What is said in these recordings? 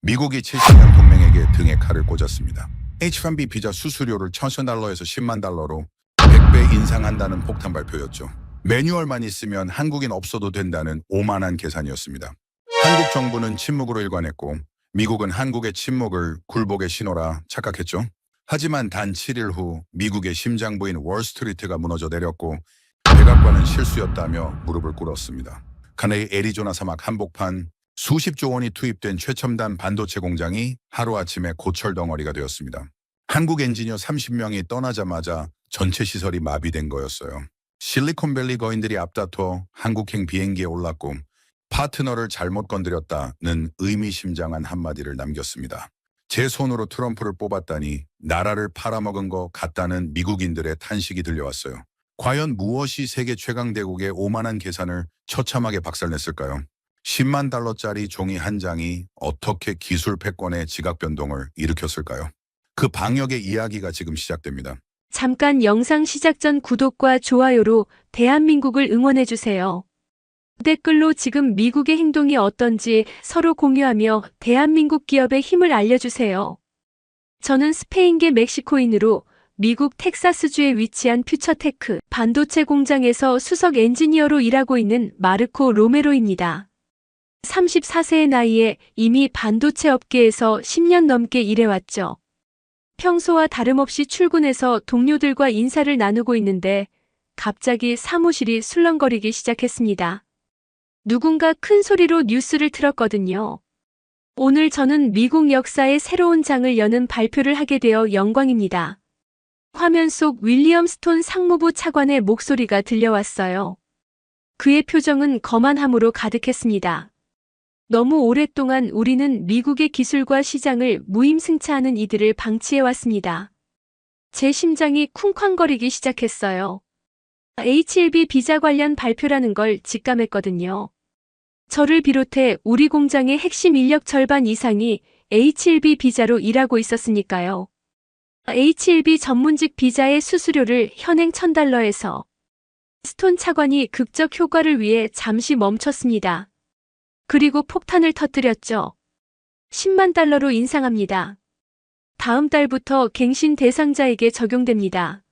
미국이 70년 동맹에게 등에 칼을 꽂았습니다. H-1B 비자 수수료를 $1,000에서 $10만 100배 인상한다는 폭탄 발표였죠. 매뉴얼만 있으면 한국인 없어도 된다는 오만한 계산이었습니다. 한국 정부는 침묵으로 일관했고 미국은 한국의 침묵을 굴복의 신호라 착각했죠. 하지만 단 7일 후 미국의 심장부인 월스트리트가 무너져 내렸고 백악관은 실수였다며 무릎을 꿇었습니다. 카네이 애리조나 사막 한복판 수십조 원이 투입된 최첨단 반도체 공장이 하루아침에 고철 덩어리가 되었습니다. 한국 엔지니어 30명이 떠나자마자 전체 시설이 마비된 거였어요. 실리콘밸리 거인들이 앞다퉈 한국행 비행기에 올랐고 파트너를 잘못 건드렸다는 의미심장한 한마디를 남겼습니다. 제 손으로 트럼프를 뽑았다니 나라를 팔아먹은 것 같다는 미국인들의 탄식이 들려왔어요. 과연 무엇이 세계 최강대국의 오만한 계산을 처참하게 박살냈을까요? $10만 종이 한 장이 어떻게 기술 패권의 지각 변동을 일으켰을까요? 그 방역의 이야기가 지금 시작됩니다. 잠깐 영상 시작 전 구독과 좋아요로 대한민국을 응원해주세요. 댓글로 지금 미국의 행동이 어떤지 서로 공유하며 대한민국 기업의 힘을 알려주세요. 저는 스페인계 멕시코인으로 미국 텍사스주에 위치한 퓨처테크 반도체 공장에서 수석 엔지니어로 일하고 있는 마르코 로메로입니다. 34세의 나이에 이미 반도체 업계에서 10년 넘게 일해왔죠. 평소와 다름없이 출근해서 동료들과 인사를 나누고 있는데 갑자기 사무실이 술렁거리기 시작했습니다. 누군가 큰 소리로 뉴스를 틀었거든요. 오늘 저는 미국 역사의 새로운 장을 여는 발표를 하게 되어 영광입니다. 화면 속 윌리엄 스톤 상무부 차관의 목소리가 들려왔어요. 그의 표정은 거만함으로 가득했습니다. 너무 오랫동안 우리는 미국의 기술과 시장을 무임승차하는 이들을 방치해왔습니다. 제 심장이 쿵쾅거리기 시작했어요. H-1B 비자 관련 발표라는 걸 직감했거든요. 저를 비롯해 우리 공장의 핵심 인력 절반 이상이 H-1B 비자로 일하고 있었으니까요. H-1B 전문직 비자의 수수료를 현행 $1,000에서 스톤 차관이 극적 효과를 위해 잠시 멈췄습니다. 그리고 폭탄을 터뜨렸죠. $10만 인상합니다. 다음 달부터 갱신 대상자에게 적용됩니다.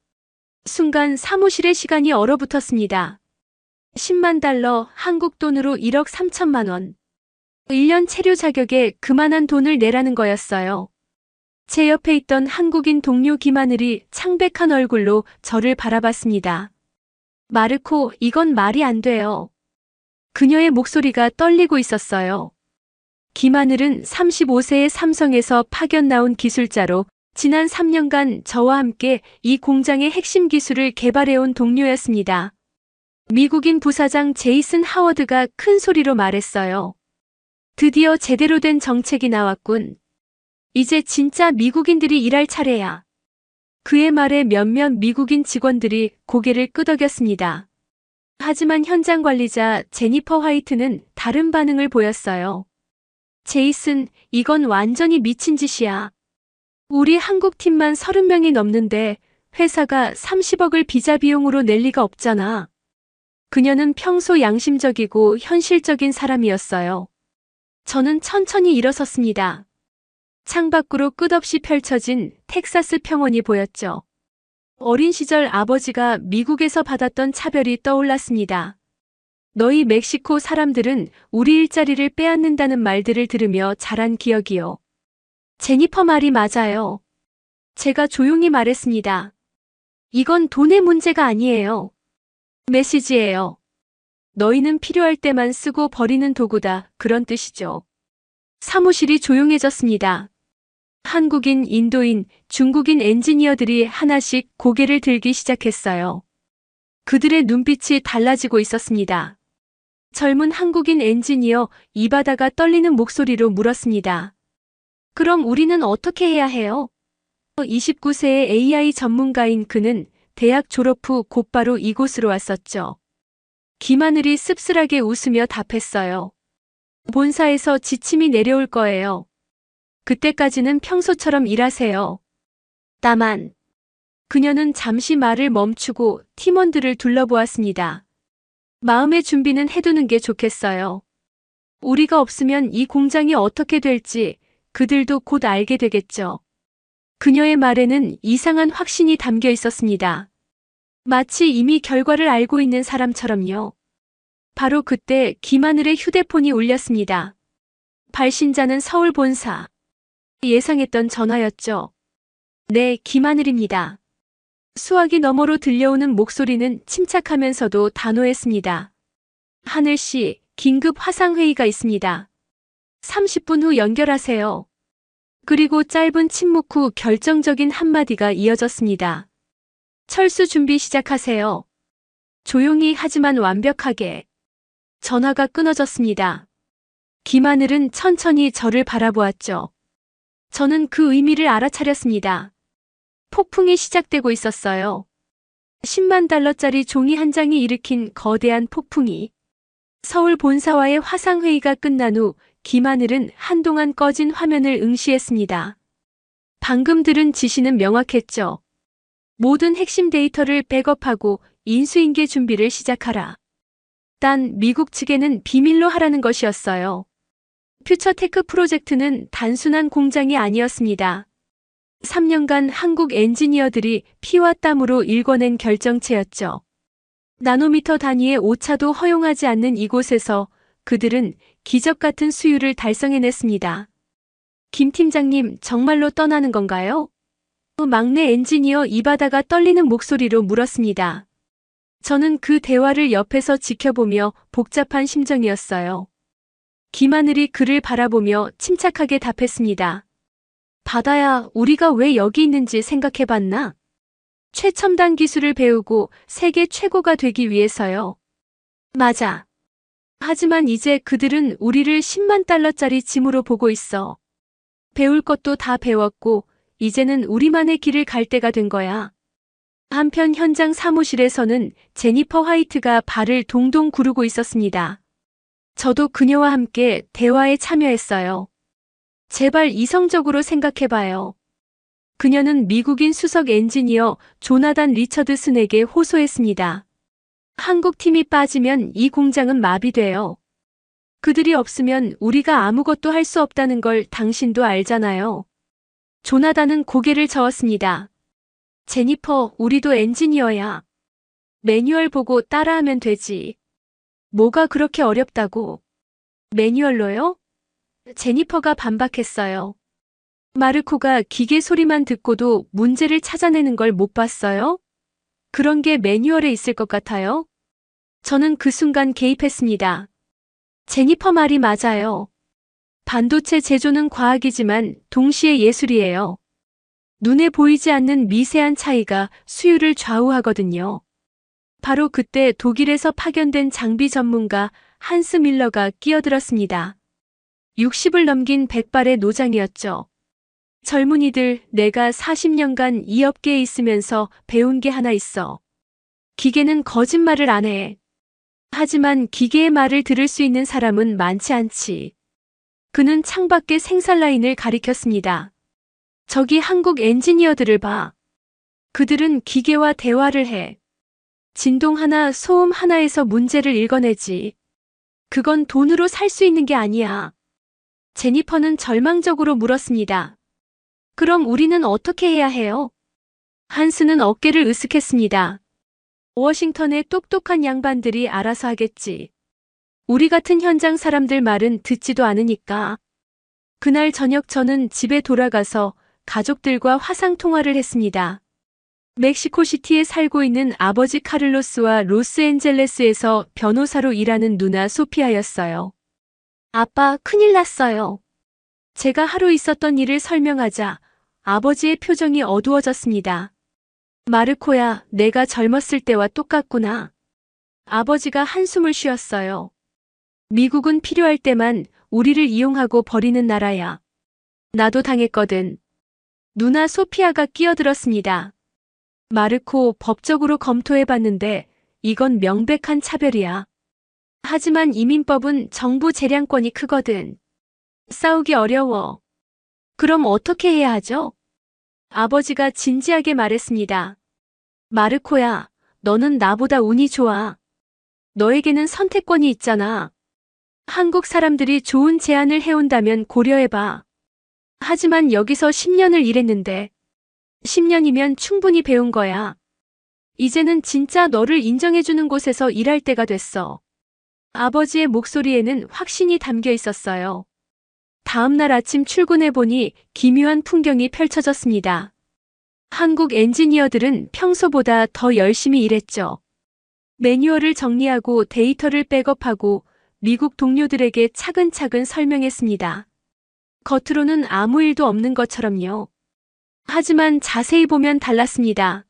순간 사무실의 시간이 얼어붙었습니다. $10만, 한국 돈으로 1억 3천만 원. 1년 체류 자격에 그만한 돈을 내라는 거였어요. 제 옆에 있던 한국인 동료 김하늘이 창백한 얼굴로 저를 바라봤습니다. 마르코, 이건 말이 안 돼요. 그녀의 목소리가 떨리고 있었어요. 김하늘은 35세의 삼성에서 파견 나온 기술자로 지난 3년간 저와 함께 이 공장의 핵심 기술을 개발해온 동료였습니다. 미국인 부사장 제이슨 하워드가 큰 소리로 말했어요. 드디어 제대로 된 정책이 나왔군. 이제 진짜 미국인들이 일할 차례야. 그의 말에 몇몇 미국인 직원들이 고개를 끄덕였습니다. 하지만 현장 관리자 제니퍼 화이트는 다른 반응을 보였어요. 제이슨, 이건 완전히 미친 짓이야. 우리 한국 팀만 30명이 넘는데 회사가 30억을 비자 비용으로 낼 리가 없잖아. 그녀는 평소 양심적이고 현실적인 사람이었어요. 저는 천천히 일어섰습니다. 창밖으로 끝없이 펼쳐진 텍사스 평원이 보였죠. 어린 시절 아버지가 미국에서 받았던 차별이 떠올랐습니다. 너희 멕시코 사람들은 우리 일자리를 빼앗는다는 말들을 들으며 자란 기억이요. 제니퍼 말이 맞아요. 제가 조용히 말했습니다. 이건 돈의 문제가 아니에요. 메시지예요. 너희는 필요할 때만 쓰고 버리는 도구다. 그런 뜻이죠. 사무실이 조용해졌습니다. 한국인, 인도인, 중국인 엔지니어들이 하나씩 고개를 들기 시작했어요. 그들의 눈빛이 달라지고 있었습니다. 젊은 한국인 엔지니어 이바다가 떨리는 목소리로 물었습니다. 그럼 우리는 어떻게 해야 해요? 29세의 AI 전문가인 그는 대학 졸업 후 곧바로 이곳으로 왔었죠. 김하늘이 씁쓸하게 웃으며 답했어요. 본사에서 지침이 내려올 거예요. 그때까지는 평소처럼 일하세요. 다만 그녀는 잠시 말을 멈추고 팀원들을 둘러보았습니다. 마음의 준비는 해두는 게 좋겠어요. 우리가 없으면 이 공장이 어떻게 될지 그들도 곧 알게 되겠죠. 그녀의 말에는 이상한 확신이 담겨 있었습니다. 마치 이미 결과를 알고 있는 사람처럼요. 바로 그때 김하늘의 휴대폰이 울렸습니다. 발신자는 서울 본사. 예상했던 전화였죠. 네, 김하늘입니다. 수화기 너머로 들려오는 목소리는 침착하면서도 단호했습니다. 하늘 씨, 긴급 화상회의가 있습니다. 30분 후 연결하세요. 그리고 짧은 침묵 후 결정적인 한마디가 이어졌습니다. 철수 준비 시작하세요. 조용히 하지만 완벽하게. 전화가 끊어졌습니다. 김하늘은 천천히 저를 바라보았죠. 저는 그 의미를 알아차렸습니다. 폭풍이 시작되고 있었어요. 10만 달러짜리 종이 한 장이 일으킨 거대한 폭풍이. 서울 본사와의 화상회의가 끝난 후 김하늘은 한동안 꺼진 화면을 응시했습니다. 방금 들은 지시는 명확했죠. 모든 핵심 데이터를 백업하고 인수인계 준비를 시작하라. 단 미국 측에는 비밀로 하라는 것이었어요. 퓨처테크 프로젝트는 단순한 공장이 아니었습니다. 3년간 한국 엔지니어들이 피와 땀으로 일궈낸 결정체였죠. 나노미터 단위의 오차도 허용하지 않는 이곳에서 그들은 기적 같은 수율을 달성해냈습니다. 김 팀장님, 정말로 떠나는 건가요? 막내 엔지니어 이바다가 떨리는 목소리로 물었습니다. 저는 그 대화를 옆에서 지켜보며 복잡한 심정이었어요. 김하늘이 그를 바라보며 침착하게 답했습니다. 바다야, 우리가 왜 여기 있는지 생각해봤나? 최첨단 기술을 배우고 세계 최고가 되기 위해서요. 맞아. 하지만 이제 그들은 우리를 10만 달러짜리 짐으로 보고 있어. 배울 것도 다 배웠고 이제는 우리만의 길을 갈 때가 된 거야. 한편 현장 사무실에서는 제니퍼 화이트가 발을 동동 구르고 있었습니다. 저도 그녀와 함께 대화에 참여했어요. 제발 이성적으로 생각해봐요. 그녀는 미국인 수석 엔지니어 조나단 리처드슨에게 호소했습니다. 한국 팀이 빠지면 이 공장은 마비돼요. 그들이 없으면 우리가 아무것도 할 수 없다는 걸 당신도 알잖아요. 조나단은 고개를 저었습니다. 제니퍼, 우리도 엔지니어야. 매뉴얼 보고 따라하면 되지. 뭐가 그렇게 어렵다고? 매뉴얼로요? 제니퍼가 반박했어요. 마르코가 기계 소리만 듣고도 문제를 찾아내는 걸 못 봤어요? 그런 게 매뉴얼에 있을 것 같아요? 저는 그 순간 개입했습니다. 제니퍼 말이 맞아요. 반도체 제조는 과학이지만 동시에 예술이에요. 눈에 보이지 않는 미세한 차이가 수율을 좌우하거든요. 바로 그때 독일에서 파견된 장비 전문가 한스 밀러가 끼어들었습니다. 60을 넘긴 백발의 노장이었죠. 젊은이들, 내가 40년간 이 업계에 있으면서 배운 게 하나 있어. 기계는 거짓말을 안 해. 하지만 기계의 말을 들을 수 있는 사람은 많지 않지. 그는 창밖의 생산 라인을 가리켰습니다. 저기 한국 엔지니어들을 봐. 그들은 기계와 대화를 해. 진동 하나, 소음 하나에서 문제를 읽어내지. 그건 돈으로 살 수 있는 게 아니야. 제니퍼는 절망적으로 물었습니다. 그럼 우리는 어떻게 해야 해요? 한스는 어깨를 으쓱했습니다. 워싱턴의 똑똑한 양반들이 알아서 하겠지. 우리 같은 현장 사람들 말은 듣지도 않으니까. 그날 저녁 저는 집에 돌아가서 가족들과 화상통화를 했습니다. 멕시코시티에 살고 있는 아버지 카를로스와 로스앤젤레스에서 변호사로 일하는 누나 소피아였어요. 아빠, 큰일 났어요. 제가 하루 있었던 일을 설명하자 아버지의 표정이 어두워졌습니다. 마르코야, 내가 젊었을 때와 똑같구나. 아버지가 한숨을 쉬었어요. 미국은 필요할 때만 우리를 이용하고 버리는 나라야. 나도 당했거든. 누나 소피아가 끼어들었습니다. 마르코, 법적으로 검토해봤는데 이건 명백한 차별이야. 하지만 이민법은 정부 재량권이 크거든. 싸우기 어려워. 그럼 어떻게 해야 하죠? 아버지가 진지하게 말했습니다. 마르코야, 너는 나보다 운이 좋아. 너에게는 선택권이 있잖아. 한국 사람들이 좋은 제안을 해온다면 고려해봐. 하지만 여기서 10년을 일했는데 10년이면 충분히 배운 거야. 이제는 진짜 너를 인정해주는 곳에서 일할 때가 됐어. 아버지의 목소리에는 확신이 담겨 있었어요. 다음 날 아침 출근해보니 기묘한 풍경이 펼쳐졌습니다. 한국 엔지니어들은 평소보다 더 열심히 일했죠. 매뉴얼을 정리하고 데이터를 백업하고 미국 동료들에게 차근차근 설명했습니다. 겉으로는 아무 일도 없는 것처럼요. 하지만 자세히 보면 달랐습니다.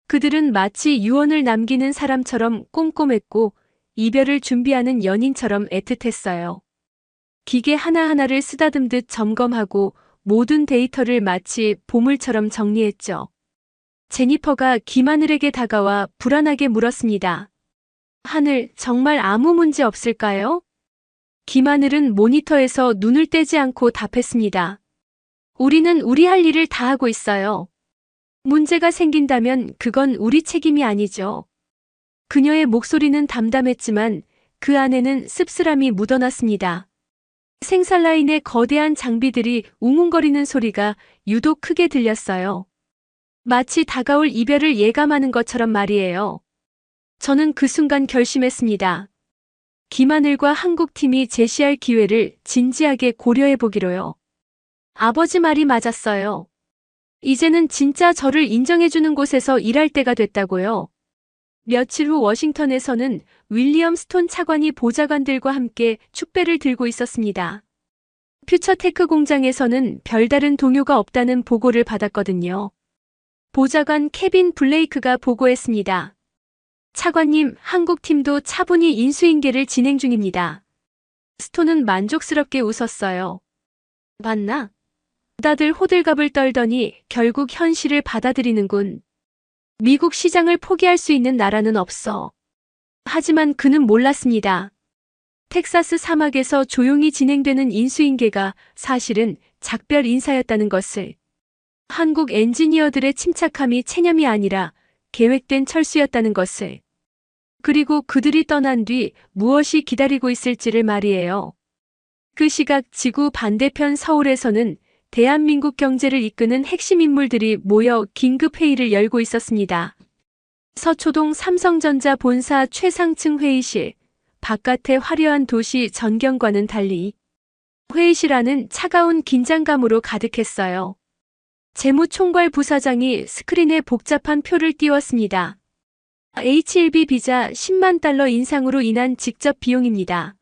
그들은 마치 유언을 남기는 사람처럼 꼼꼼했고 이별을 준비하는 연인처럼 애틋했어요. 기계 하나하나를 쓰다듬듯 점검하고 모든 데이터를 마치 보물처럼 정리했죠. 제니퍼가 김하늘에게 다가와 불안하게 물었습니다. 하늘, 정말 아무 문제 없을까요? 김하늘은 모니터에서 눈을 떼지 않고 답했습니다. 우리는 우리 할 일을 다 하고 있어요. 문제가 생긴다면 그건 우리 책임이 아니죠. 그녀의 목소리는 담담했지만 그 안에는 씁쓸함이 묻어났습니다. 생산라인의 거대한 장비들이 웅웅거리는 소리가 유독 크게 들렸어요. 마치 다가올 이별을 예감하는 것처럼 말이에요. 저는 그 순간 결심했습니다. 김하늘과 한국팀이 제시할 기회를 진지하게 고려해보기로요. 아버지 말이 맞았어요. 이제는 진짜 저를 인정해주는 곳에서 일할 때가 됐다고요. 며칠 후 워싱턴에서는 윌리엄 스톤 차관이 보좌관들과 함께 축배를 들고 있었습니다. 퓨처테크 공장에서는 별다른 동요가 없다는 보고를 받았거든요. 보좌관 케빈 블레이크가 보고했습니다. 차관님, 한국팀도 차분히 인수인계를 진행 중입니다. 스톤은 만족스럽게 웃었어요. 맞나? 다들 호들갑을 떨더니 결국 현실을 받아들이는군. 미국 시장을 포기할 수 있는 나라는 없어. 하지만 그는 몰랐습니다. 텍사스 사막에서 조용히 진행되는 인수인계가 사실은 작별 인사였다는 것을. 한국 엔지니어들의 침착함이 체념이 아니라 계획된 철수였다는 것을. 그리고 그들이 떠난 뒤 무엇이 기다리고 있을지를 말이에요. 그 시각 지구 반대편 서울에서는 대한민국 경제를 이끄는 핵심 인물들이 모여 긴급회의를 열고 있었습니다. 서초동 삼성전자 본사 최상층 회의실, 바깥의 화려한 도시 전경과는 달리 회의실 안은 차가운 긴장감으로 가득했어요. 재무총괄 부사장이 스크린에 복잡한 표를 띄웠습니다. H1B 비자 10만 달러 인상으로 인한 직접 비용입니다.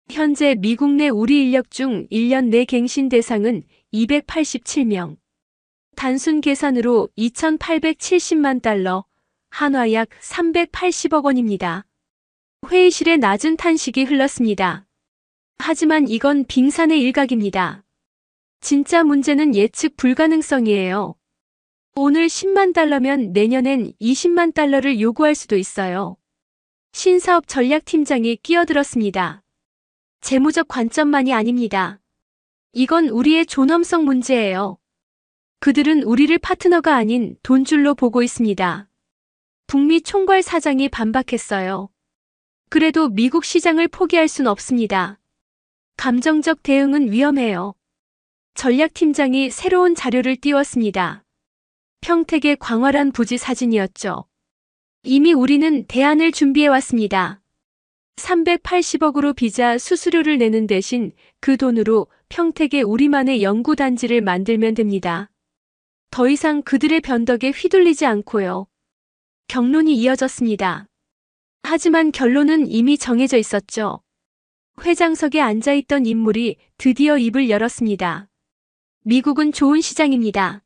현재 미국 내 우리 인력 중 1년 내 갱신 대상은 287명. 단순 계산으로 2,870만 달러, 한화 약 380억 원입니다. 회의실에 낮은 탄식이 흘렀습니다. 하지만 이건 빙산의 일각입니다. 진짜 문제는 예측 불가능성이에요. 오늘 10만 달러면 내년엔 20만 달러를 요구할 수도 있어요. 신사업 전략팀장이 끼어들었습니다. 재무적 관점만이 아닙니다. 이건 우리의 존엄성 문제예요. 그들은 우리를 파트너가 아닌 돈줄로 보고 있습니다. 북미 총괄 사장이 반박했어요. 그래도 미국 시장을 포기할 순 없습니다. 감정적 대응은 위험해요. 전략팀장이 새로운 자료를 띄웠습니다. 평택의 광활한 부지 사진이었죠. 이미 우리는 대안을 준비해왔습니다. 380억으로 비자 수수료를 내는 대신 그 돈으로 평택에 우리만의 연구단지를 만들면 됩니다. 더 이상 그들의 변덕에 휘둘리지 않고요. 경론이 이어졌습니다. 하지만 결론은 이미 정해져 있었죠. 회장석에 앉아있던 인물이 드디어 입을 열었습니다. 미국은 좋은 시장입니다.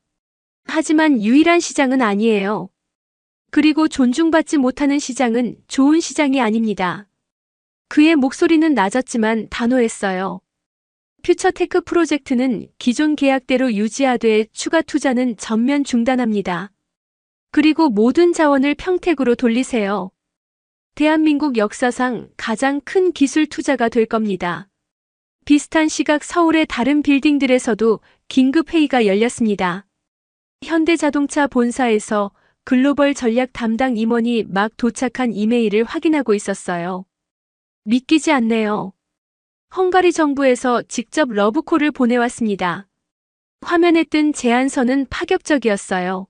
하지만 유일한 시장은 아니에요. 그리고 존중받지 못하는 시장은 좋은 시장이 아닙니다. 그의 목소리는 낮았지만 단호했어요. 퓨처테크 프로젝트는 기존 계약대로 유지하되 추가 투자는 전면 중단합니다. 그리고 모든 자원을 평택으로 돌리세요. 대한민국 역사상 가장 큰 기술 투자가 될 겁니다. 비슷한 시각 서울의 다른 빌딩들에서도 긴급회의가 열렸습니다. 현대자동차 본사에서 글로벌 전략 담당 임원이 막 도착한 이메일을 확인하고 있었어요. 믿기지 않네요. 헝가리 정부에서 직접 러브콜을 보내왔습니다. 화면에 뜬 제안서는 파격적이었어요.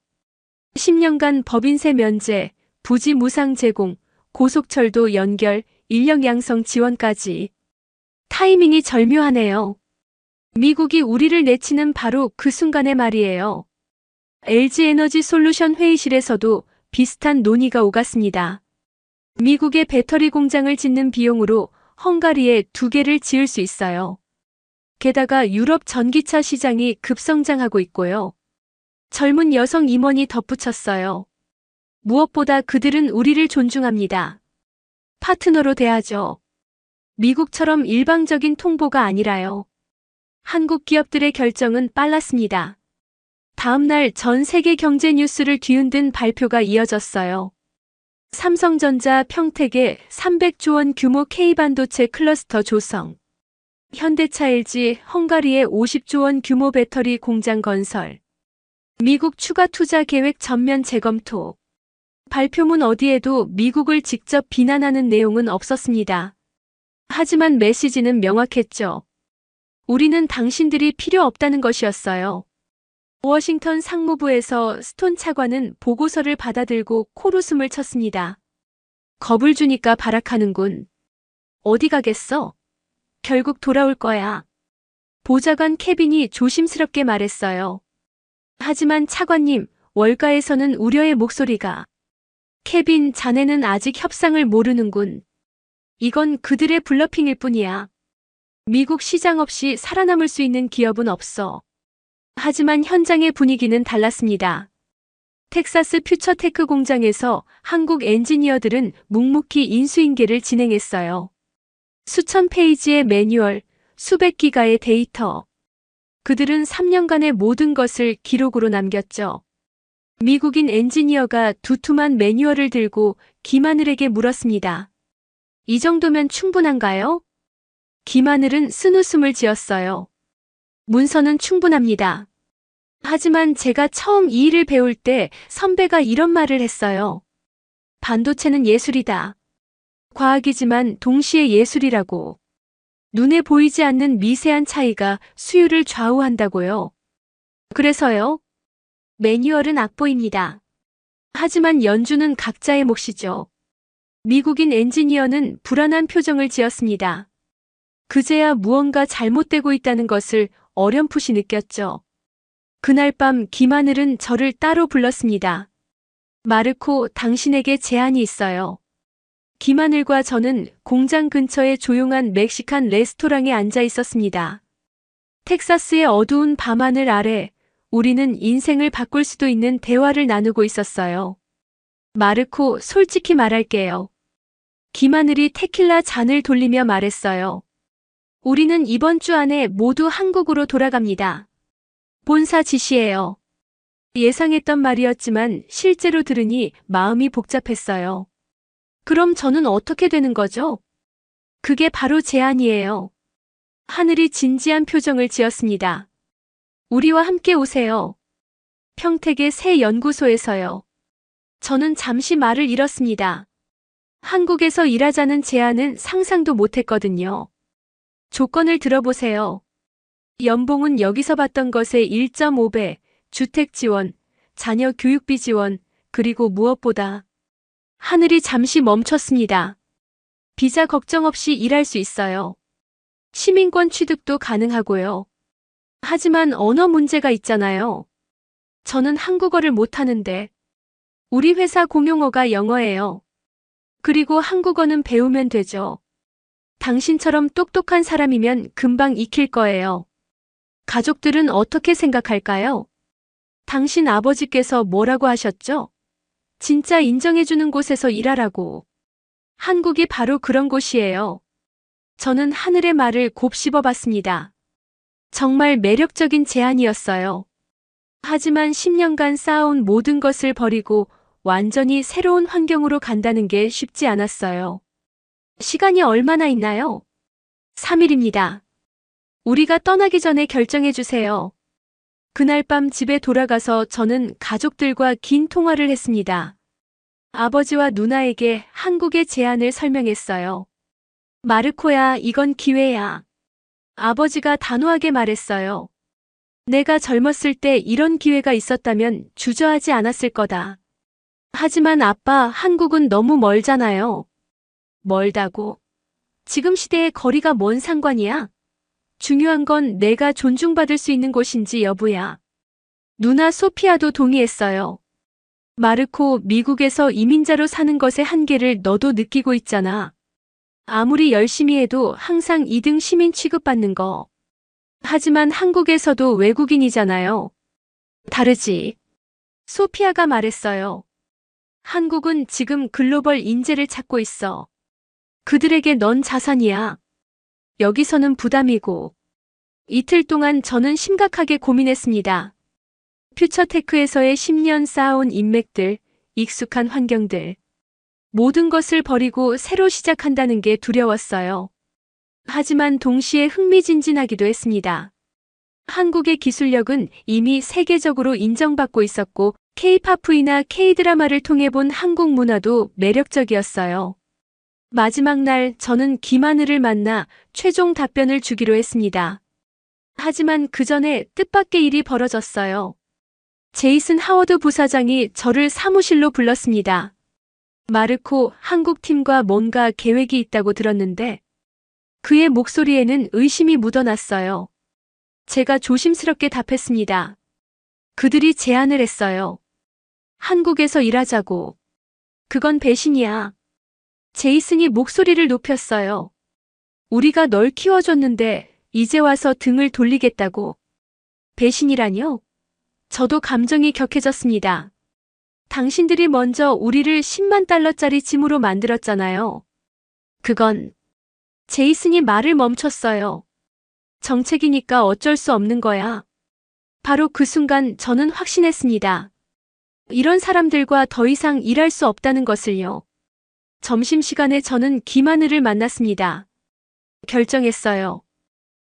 10년간 법인세 면제, 부지 무상 제공, 고속철도 연결, 인력 양성 지원까지. 타이밍이 절묘하네요. 미국이 우리를 내치는 바로 그 순간의 말이에요. LG 에너지 솔루션 회의실에서도 비슷한 논의가 오갔습니다. 미국의 배터리 공장을 짓는 비용으로 헝가리에 2개를 지을 수 있어요. 게다가 유럽 전기차 시장이 급성장하고 있고요. 젊은 여성 임원이 덧붙였어요. 무엇보다 그들은 우리를 존중합니다. 파트너로 대하죠. 미국처럼 일방적인 통보가 아니라요. 한국 기업들의 결정은 빨랐습니다. 다음 날 전 세계 경제 뉴스를 뒤흔든 발표가 이어졌어요. 삼성전자 평택에 300조 원 규모 K반도체 클러스터 조성. 현대차 LG 헝가리에 50조 원 규모 배터리 공장 건설. 미국 추가 투자 계획 전면 재검토. 발표문 어디에도 미국을 직접 비난하는 내용은 없었습니다. 하지만 메시지는 명확했죠. 우리는 당신들이 필요 없다는 것이었어요. 워싱턴 상무부에서 스톤 차관은 보고서를 받아들고 코웃음을 쳤습니다. 겁을 주니까 발악하는군. 어디 가겠어? 결국 돌아올 거야. 보좌관 케빈이 조심스럽게 말했어요. 하지만 차관님, 월가에서는 우려의 목소리가. 케빈, 자네는 아직 협상을 모르는군. 이건 그들의 블러핑일 뿐이야. 미국 시장 없이 살아남을 수 있는 기업은 없어. 하지만 현장의 분위기는 달랐습니다. 텍사스 퓨처테크 공장에서 한국 엔지니어들은 묵묵히 인수인계를 진행했어요. 수천 페이지의 매뉴얼, 수백 기가의 데이터. 그들은 3년간의 모든 것을 기록으로 남겼죠. 미국인 엔지니어가 두툼한 매뉴얼을 들고 김하늘에게 물었습니다. 이 정도면 충분한가요? 김하늘은 쓴웃음을 지었어요. 문서는 충분합니다. 하지만 제가 처음 이 일을 배울 때 선배가 이런 말을 했어요. 반도체는 예술이다. 과학이지만 동시에 예술이라고. 눈에 보이지 않는 미세한 차이가 수율을 좌우한다고요. 그래서요? 매뉴얼은 악보입니다. 하지만 연주는 각자의 몫이죠. 미국인 엔지니어는 불안한 표정을 지었습니다. 그제야 무언가 잘못되고 있다는 것을 어렴풋이 느꼈죠. 그날 밤 김하늘은 저를 따로 불렀습니다. 마르코, 당신에게 제안이 있어요. 김하늘과 저는 공장 근처의 조용한 멕시칸 레스토랑에 앉아 있었습니다. 텍사스의 어두운 밤하늘 아래 우리는 인생을 바꿀 수도 있는 대화를 나누고 있었어요. 마르코, 솔직히 말할게요. 김하늘이 테킬라 잔을 돌리며 말했어요. 우리는 이번 주 안에 모두 한국으로 돌아갑니다. 본사 지시예요. 예상했던 말이었지만 실제로 들으니 마음이 복잡했어요. 그럼 저는 어떻게 되는 거죠? 그게 바로 제안이에요. 하늘이 진지한 표정을 지었습니다. 우리와 함께 오세요. 평택의 새 연구소에서요. 저는 잠시 말을 잃었습니다. 한국에서 일하자는 제안은 상상도 못했거든요. 조건을 들어보세요. 연봉은 여기서 받던 것의 1.5배, 주택 지원, 자녀 교육비 지원, 그리고 무엇보다 하늘이 잠시 멈췄습니다. 비자 걱정 없이 일할 수 있어요. 시민권 취득도 가능하고요. 하지만 언어 문제가 있잖아요. 저는 한국어를 못하는데 우리 회사 공용어가 영어예요. 그리고 한국어는 배우면 되죠. 당신처럼 똑똑한 사람이면 금방 익힐 거예요. 가족들은 어떻게 생각할까요? 당신 아버지께서 뭐라고 하셨죠? 진짜 인정해주는 곳에서 일하라고. 한국이 바로 그런 곳이에요. 저는 하늘의 말을 곱씹어 봤습니다. 정말 매력적인 제안이었어요. 하지만 10년간 쌓아온 모든 것을 버리고 완전히 새로운 환경으로 간다는 게 쉽지 않았어요. 시간이 얼마나 있나요? 3일입니다. 우리가 떠나기 전에 결정해 주세요. 그날 밤 집에 돌아가서 저는 가족들과 긴 통화를 했습니다. 아버지와 누나에게 한국의 제안을 설명했어요. 마르코야, 이건 기회야. 아버지가 단호하게 말했어요. 내가 젊었을 때 이런 기회가 있었다면 주저하지 않았을 거다. 하지만 아빠, 한국은 너무 멀잖아요. 멀다고? 지금 시대에 거리가 뭔 상관이야? 중요한 건 내가 존중받을 수 있는 곳인지 여부야. 누나 소피아도 동의했어요. 마르코, 미국에서 이민자로 사는 것의 한계를 너도 느끼고 있잖아. 아무리 열심히 해도 항상 2등 시민 취급받는 거. 하지만 한국에서도 외국인이잖아요. 다르지. 소피아가 말했어요. 한국은 지금 글로벌 인재를 찾고 있어. 그들에게 넌 자산이야. 여기서는 부담이고. 이틀 동안 저는 심각하게 고민했습니다. 퓨처테크에서의 10년 쌓아온 인맥들, 익숙한 환경들. 모든 것을 버리고 새로 시작한다는 게 두려웠어요. 하지만 동시에 흥미진진하기도 했습니다. 한국의 기술력은 이미 세계적으로 인정받고 있었고 K-팝이나 K-드라마를 통해 본 한국 문화도 매력적이었어요. 마지막 날 저는 김하늘을 만나 최종 답변을 주기로 했습니다. 하지만 그 전에 뜻밖의 일이 벌어졌어요. 제이슨 하워드 부사장이 저를 사무실로 불렀습니다. 마르코, 한국팀과 뭔가 계획이 있다고 들었는데 그의 목소리에는 의심이 묻어났어요. 제가 조심스럽게 답했습니다. 그들이 제안을 했어요. 한국에서 일하자고. 그건 배신이야. 제이슨이 목소리를 높였어요. 우리가 널 키워줬는데 이제 와서 등을 돌리겠다고. 배신이라뇨? 저도 감정이 격해졌습니다. 당신들이 먼저 우리를 10만 달러짜리 짐으로 만들었잖아요. 그건 제이슨이 말을 멈췄어요. 정책이니까 어쩔 수 없는 거야. 바로 그 순간 저는 확신했습니다. 이런 사람들과 더 이상 일할 수 없다는 것을요. 점심시간에 저는 김하늘을 만났습니다. 결정했어요.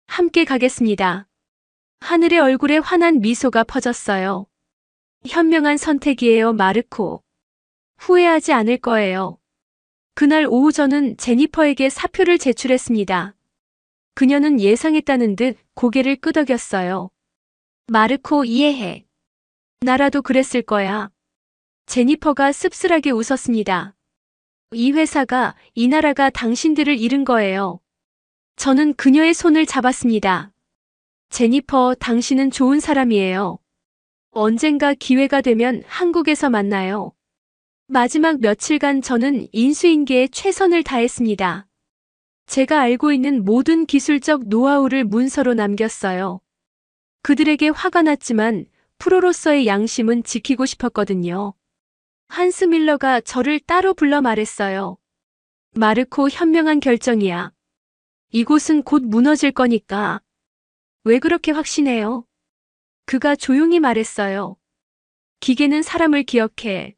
함께 가겠습니다. 하늘의 얼굴에 환한 미소가 퍼졌어요. 현명한 선택이에요, 마르코. 후회하지 않을 거예요. 그날 오후 저는 제니퍼에게 사표를 제출했습니다. 그녀는 예상했다는 듯 고개를 끄덕였어요. 마르코, 이해해. 나라도 그랬을 거야. 제니퍼가 씁쓸하게 웃었습니다. 이 회사가, 이 나라가 당신들을 잃은 거예요. 저는 그녀의 손을 잡았습니다. 제니퍼, 당신은 좋은 사람이에요. 언젠가 기회가 되면 한국에서 만나요. 마지막 며칠간 저는 인수인계에 최선을 다했습니다. 제가 알고 있는 모든 기술적 노하우를 문서로 남겼어요. 그들에게 화가 났지만 프로로서의 양심은 지키고 싶었거든요. 한스 밀러가 저를 따로 불러 말했어요. 마르코, 현명한 결정이야. 이곳은 곧 무너질 거니까. 왜 그렇게 확신해요? 그가 조용히 말했어요. 기계는 사람을 기억해.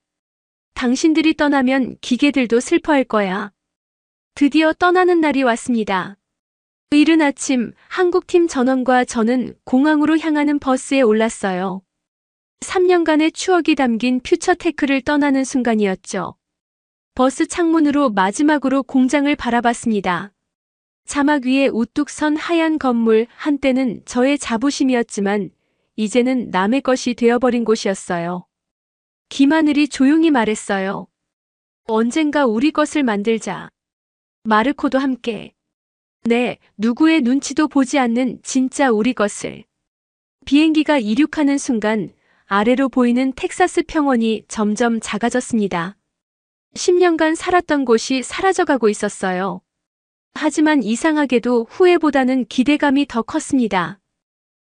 당신들이 떠나면 기계들도 슬퍼할 거야. 드디어 떠나는 날이 왔습니다. 이른 아침 한국팀 전원과 저는 공항으로 향하는 버스에 올랐어요. 3년간의 추억이 담긴 퓨처테크를 떠나는 순간이었죠. 버스 창문으로 마지막으로 공장을 바라봤습니다. 자막 위에 우뚝 선 하얀 건물, 한때는 저의 자부심이었지만 이제는 남의 것이 되어버린 곳이었어요. 김하늘이 조용히 말했어요. 언젠가 우리 것을 만들자. 마르코도 함께. 네, 누구의 눈치도 보지 않는 진짜 우리 것을. 비행기가 이륙하는 순간 아래로 보이는 텍사스 평원이 점점 작아졌습니다. 10년간 살았던 곳이 사라져가고 있었어요. 하지만 이상하게도 후회보다는 기대감이 더 컸습니다.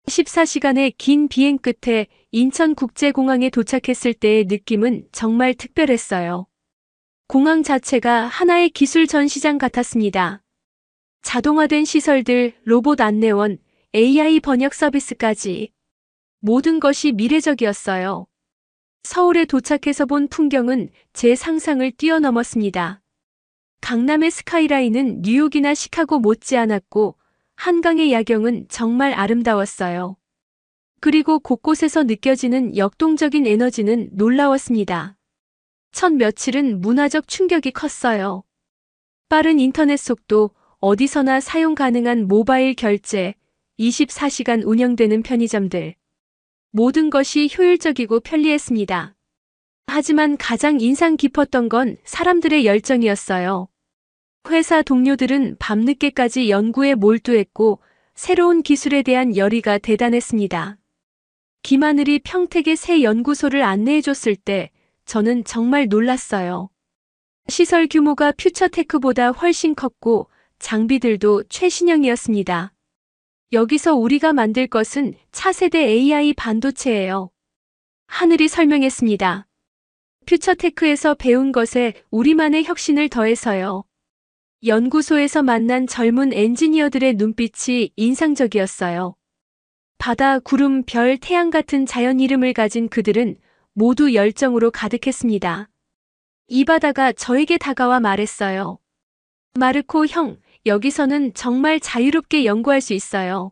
14시간의 긴 비행 끝에 인천국제공항에 도착했을 때의 느낌은 정말 특별했어요. 공항 자체가 하나의 기술 전시장 같았습니다. 자동화된 시설들, 로봇 안내원, AI 번역 서비스까지 모든 것이 미래적이었어요. 서울에 도착해서 본 풍경은 제 상상을 뛰어넘었습니다. 강남의 스카이라인은 뉴욕이나 시카고 못지않았고 한강의 야경은 정말 아름다웠어요. 그리고 곳곳에서 느껴지는 역동적인 에너지는 놀라웠습니다. 첫 며칠은 문화적 충격이 컸어요. 빠른 인터넷 속도, 어디서나 사용 가능한 모바일 결제, 24시간 운영되는 편의점들. 모든 것이 효율적이고 편리했습니다. 하지만 가장 인상 깊었던 건 사람들의 열정이었어요. 회사 동료들은 밤늦게까지 연구에 몰두했고 새로운 기술에 대한 열의가 대단했습니다. 김하늘이 평택의 새 연구소를 안내해줬을 때 저는 정말 놀랐어요. 시설 규모가 퓨처테크보다 훨씬 컸고 장비들도 최신형이었습니다. 여기서 우리가 만들 것은 차세대 AI 반도체예요. 하늘이 설명했습니다. 퓨처테크에서 배운 것에 우리만의 혁신을 더해서요. 연구소에서 만난 젊은 엔지니어들의 눈빛이 인상적이었어요. 바다, 구름, 별, 태양 같은 자연 이름을 가진 그들은 모두 열정으로 가득했습니다. 이 바다가 저에게 다가와 말했어요. 마르코 형, 여기서는 정말 자유롭게 연구할 수 있어요.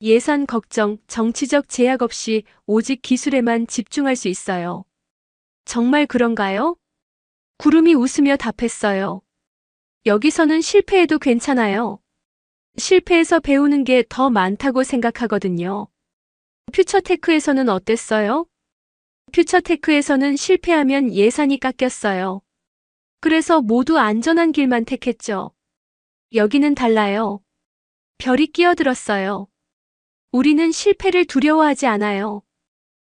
예산 걱정, 정치적 제약 없이 오직 기술에만 집중할 수 있어요. 정말 그런가요? 구름이 웃으며 답했어요. 여기서는 실패해도 괜찮아요. 실패해서 배우는 게 더 많다고 생각하거든요. 퓨처테크에서는 어땠어요? 퓨처테크에서는 실패하면 예산이 깎였어요. 그래서 모두 안전한 길만 택했죠. 여기는 달라요. 별이 끼어들었어요. 우리는 실패를 두려워하지 않아요.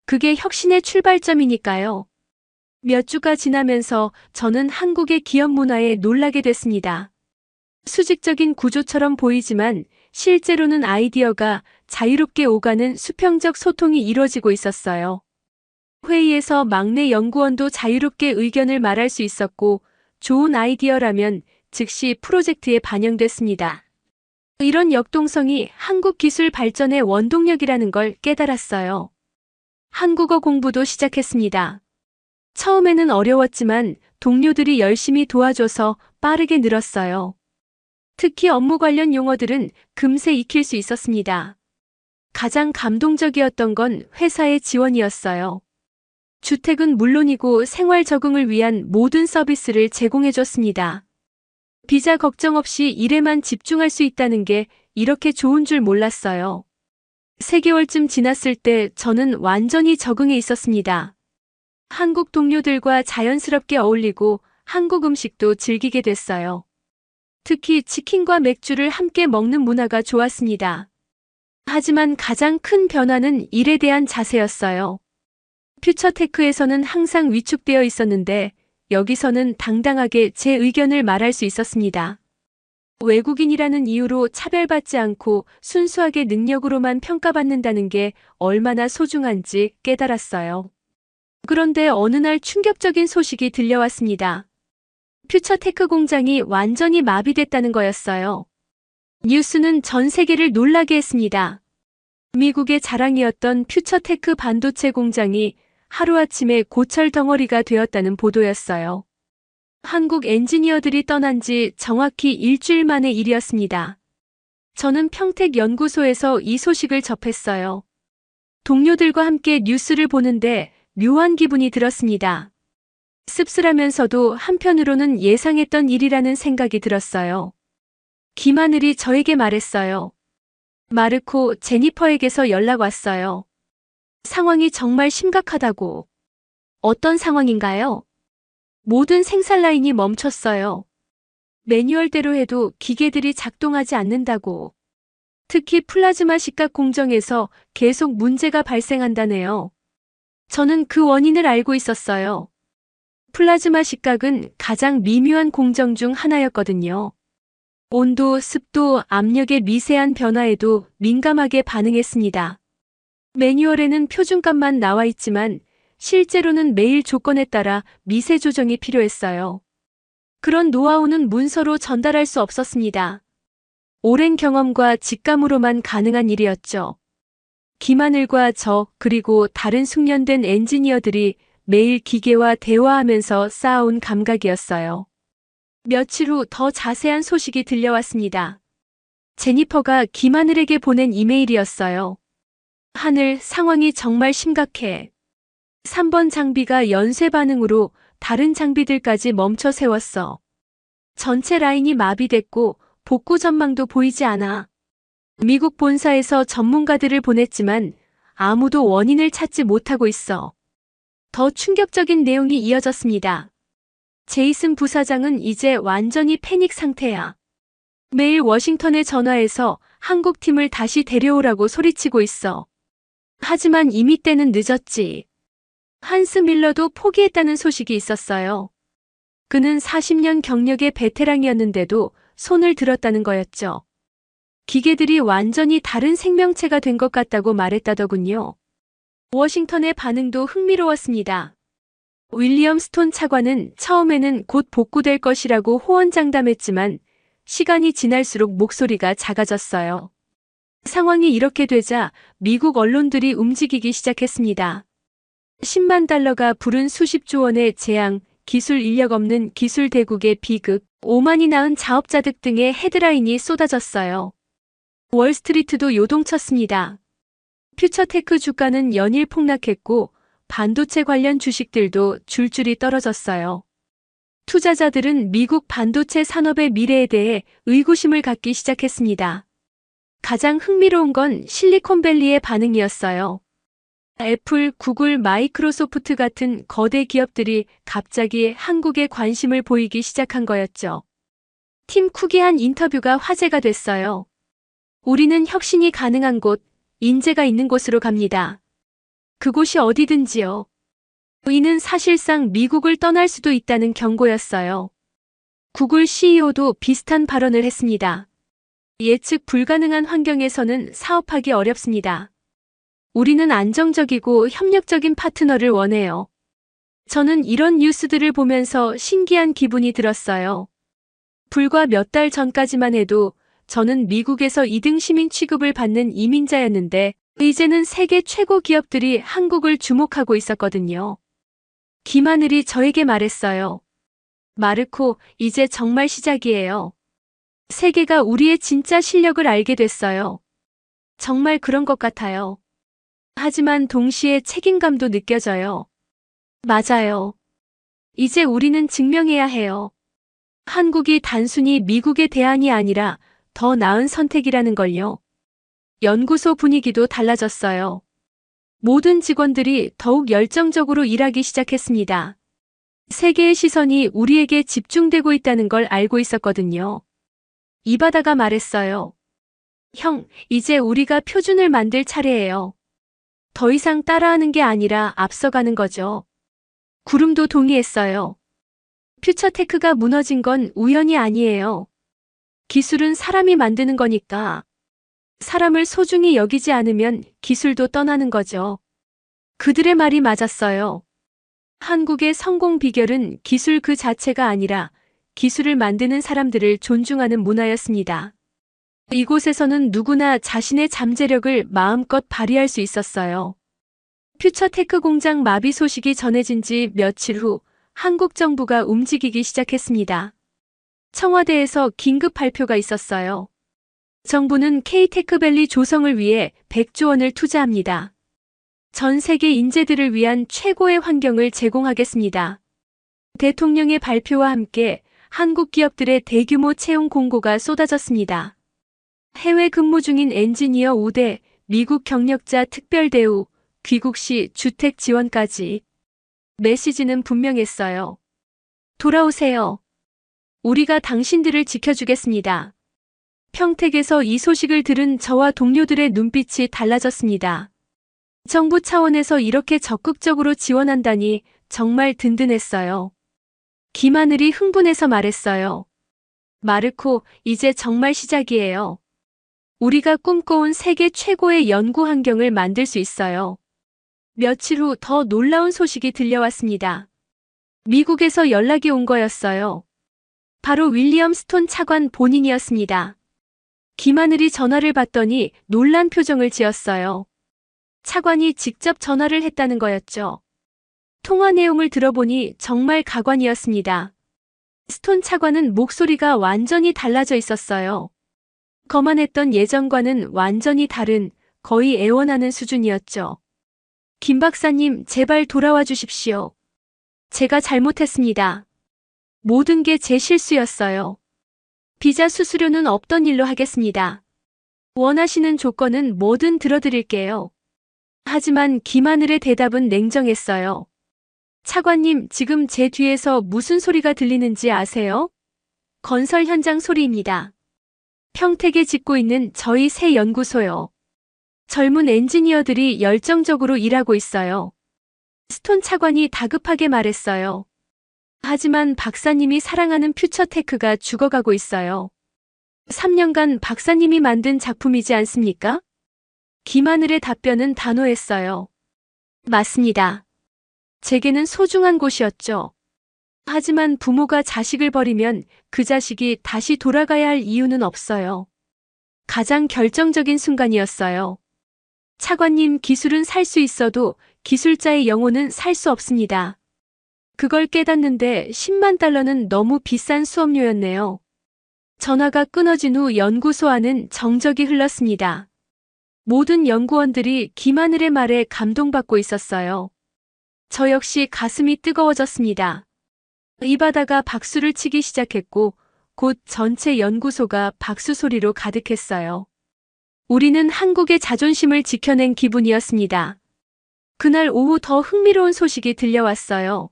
그게 혁신의 출발점이니까요. 몇 주가 지나면서 저는 한국의 기업 문화에 놀라게 됐습니다. 수직적인 구조처럼 보이지만 실제로는 아이디어가 자유롭게 오가는 수평적 소통이 이루어지고 있었어요. 회의에서 막내 연구원도 자유롭게 의견을 말할 수 있었고 좋은 아이디어라면 즉시 프로젝트에 반영됐습니다. 이런 역동성이 한국 기술 발전의 원동력이라는 걸 깨달았어요. 한국어 공부도 시작했습니다. 처음에는 어려웠지만 동료들이 열심히 도와줘서 빠르게 늘었어요. 특히 업무 관련 용어들은 금세 익힐 수 있었습니다. 가장 감동적이었던 건 회사의 지원이었어요. 주택은 물론이고 생활 적응을 위한 모든 서비스를 제공해줬습니다. 비자 걱정 없이 일에만 집중할 수 있다는 게 이렇게 좋은 줄 몰랐어요. 3개월쯤 지났을 때 저는 완전히 적응해 있었습니다. 한국 동료들과 자연스럽게 어울리고 한국 음식도 즐기게 됐어요. 특히 치킨과 맥주를 함께 먹는 문화가 좋았습니다. 하지만 가장 큰 변화는 일에 대한 자세였어요. 퓨처테크에서는 항상 위축되어 있었는데 여기서는 당당하게 제 의견을 말할 수 있었습니다. 외국인이라는 이유로 차별받지 않고 순수하게 능력으로만 평가받는다는 게 얼마나 소중한지 깨달았어요. 그런데 어느 날 충격적인 소식이 들려왔습니다. 퓨처테크 공장이 완전히 마비됐다는 거였어요. 뉴스는 전 세계를 놀라게 했습니다. 미국의 자랑이었던 퓨처테크 반도체 공장이 하루아침에 고철 덩어리가 되었다는 보도였어요. 한국 엔지니어들이 떠난 지 정확히 일주일 만의 일이었습니다. 저는 평택 연구소에서 이 소식을 접했어요. 동료들과 함께 뉴스를 보는데 묘한 기분이 들었습니다. 씁쓸하면서도 한편으로는 예상했던 일이라는 생각이 들었어요. 김하늘이 저에게 말했어요. 마르코, 제니퍼에게서 연락 왔어요. 상황이 정말 심각하다고. 어떤 상황인가요? 모든 생산 라인이 멈췄어요. 매뉴얼대로 해도 기계들이 작동하지 않는다고. 특히 플라즈마 식각 공정에서 계속 문제가 발생한다네요. 저는 그 원인을 알고 있었어요. 플라즈마 식각은 가장 미묘한 공정 중 하나였거든요. 온도, 습도, 압력의 미세한 변화에도 민감하게 반응했습니다. 매뉴얼에는 표준값만 나와 있지만 실제로는 매일 조건에 따라 미세 조정이 필요했어요. 그런 노하우는 문서로 전달할 수 없었습니다. 오랜 경험과 직감으로만 가능한 일이었죠. 김하늘과 저 그리고 다른 숙련된 엔지니어들이 매일 기계와 대화하면서 쌓아온 감각이었어요. 며칠 후 더 자세한 소식이 들려왔습니다. 제니퍼가 김하늘에게 보낸 이메일이었어요. 하늘, 상황이 정말 심각해. 3번 장비가 연쇄 반응으로 다른 장비들까지 멈춰 세웠어. 전체 라인이 마비됐고 복구 전망도 보이지 않아. 미국 본사에서 전문가들을 보냈지만 아무도 원인을 찾지 못하고 있어. 더 충격적인 내용이 이어졌습니다. 제이슨 부사장은 이제 완전히 패닉 상태야. 매일 워싱턴에 전화해서 한국 팀을 다시 데려오라고 소리치고 있어. 하지만 이미 때는 늦었지. 한스 밀러도 포기했다는 소식이 있었어요. 그는 40년 경력의 베테랑이었는데도 손을 들었다는 거였죠. 기계들이 완전히 다른 생명체가 된 것 같다고 말했다더군요. 워싱턴의 반응도 흥미로웠습니다. 윌리엄 스톤 차관은 처음에는 곧 복구될 것이라고 호언장담했지만 시간이 지날수록 목소리가 작아졌어요. 상황이 이렇게 되자 미국 언론들이 움직이기 시작했습니다. 10만 달러가 부른 수십조 원의 재앙, 기술 인력 없는 기술 대국의 비극, 오만이 낳은 자업자득 등의 헤드라인이 쏟아졌어요. 월스트리트도 요동쳤습니다. 퓨처테크 주가는 연일 폭락했고 반도체 관련 주식들도 줄줄이 떨어졌어요. 투자자들은 미국 반도체 산업의 미래에 대해 의구심을 갖기 시작했습니다. 가장 흥미로운 건 실리콘밸리의 반응이었어요. 애플, 구글, 마이크로소프트 같은 거대 기업들이 갑자기 한국에 관심을 보이기 시작한 거였죠. 팀 쿡이 한 인터뷰가 화제가 됐어요. 우리는 혁신이 가능한 곳, 인재가 있는 곳으로 갑니다. 그곳이 어디든지요. 이는 사실상 미국을 떠날 수도 있다는 경고였어요. 구글 CEO도 비슷한 발언을 했습니다. 예측 불가능한 환경에서는 사업하기 어렵습니다. 우리는 안정적이고 협력적인 파트너를 원해요. 저는 이런 뉴스들을 보면서 신기한 기분이 들었어요. 불과 몇 달 전까지만 해도 저는 미국에서 2등 시민 취급을 받는 이민자였는데 이제는 세계 최고 기업들이 한국을 주목하고 있었거든요. 김하늘이 저에게 말했어요. 마르코, 이제 정말 시작이에요. 세계가 우리의 진짜 실력을 알게 됐어요. 정말 그런 것 같아요. 하지만 동시에 책임감도 느껴져요. 맞아요. 이제 우리는 증명해야 해요. 한국이 단순히 미국의 대안이 아니라 더 나은 선택이라는 걸요. 연구소 분위기도 달라졌어요. 모든 직원들이 더욱 열정적으로 일하기 시작했습니다. 세계의 시선이 우리에게 집중되고 있다는 걸 알고 있었거든요. 이바다가 말했어요. 형, 이제 우리가 표준을 만들 차례예요. 더 이상 따라하는 게 아니라 앞서가는 거죠. 구름도 동의했어요. 퓨처테크가 무너진 건 우연이 아니에요. 기술은 사람이 만드는 거니까. 사람을 소중히 여기지 않으면 기술도 떠나는 거죠. 그들의 말이 맞았어요. 한국의 성공 비결은 기술 그 자체가 아니라 기술을 만드는 사람들을 존중하는 문화였습니다. 이곳에서는 누구나 자신의 잠재력을 마음껏 발휘할 수 있었어요. 퓨처테크 공장 마비 소식이 전해진 지 며칠 후 한국 정부가 움직이기 시작했습니다. 청와대에서 긴급 발표가 있었어요. 정부는 K-테크밸리 조성을 위해 100조 원을 투자합니다. 전 세계 인재들을 위한 최고의 환경을 제공하겠습니다. 대통령의 발표와 함께 한국 기업들의 대규모 채용 공고가 쏟아졌습니다. 해외 근무 중인 엔지니어 우대, 미국 경력자 특별 대우, 귀국 시 주택 지원까지. 메시지는 분명했어요. 돌아오세요. 우리가 당신들을 지켜주겠습니다. 평택에서 이 소식을 들은 저와 동료들의 눈빛이 달라졌습니다. 정부 차원에서 이렇게 적극적으로 지원한다니 정말 든든했어요. 김하늘이 흥분해서 말했어요. 마르코, 이제 정말 시작이에요. 우리가 꿈꿔온 세계 최고의 연구 환경을 만들 수 있어요. 며칠 후 더 놀라운 소식이 들려왔습니다. 미국에서 연락이 온 거였어요. 바로 윌리엄 스톤 차관 본인이었습니다. 김하늘이 전화를 받더니 놀란 표정을 지었어요. 차관이 직접 전화를 했다는 거였죠. 통화 내용을 들어보니 정말 가관이었습니다. 스톤 차관은 목소리가 완전히 달라져 있었어요. 거만했던 예전과는 완전히 다른, 거의 애원하는 수준이었죠. 김 박사님, 제발 돌아와 주십시오. 제가 잘못했습니다. 모든 게 제 실수였어요. 비자 수수료는 없던 일로 하겠습니다. 원하시는 조건은 뭐든 들어드릴게요. 하지만 김하늘의 대답은 냉정했어요. 차관님, 지금 제 뒤에서 무슨 소리가 들리는지 아세요? 건설 현장 소리입니다. 평택에 짓고 있는 저희 새 연구소요. 젊은 엔지니어들이 열정적으로 일하고 있어요. 스톤 차관이 다급하게 말했어요. 하지만 박사님이 사랑하는 퓨처테크가 죽어가고 있어요. 3년간 박사님이 만든 작품이지 않습니까? 김하늘의 답변은 단호했어요. 맞습니다. 제게는 소중한 곳이었죠. 하지만 부모가 자식을 버리면 그 자식이 다시 돌아가야 할 이유는 없어요. 가장 결정적인 순간이었어요. 차관님, 기술은 살 수 있어도 기술자의 영혼은 살 수 없습니다. 그걸 깨닫는데 10만 달러는 너무 비싼 수업료였네요. 전화가 끊어진 후 연구소 안은 정적이 흘렀습니다. 모든 연구원들이 김하늘의 말에 감동받고 있었어요. 저 역시 가슴이 뜨거워졌습니다. 입하다가 박수를 치기 시작했고 곧 전체 연구소가 박수 소리로 가득했어요. 우리는 한국의 자존심을 지켜낸 기분이었습니다. 그날 오후 더 흥미로운 소식이 들려왔어요.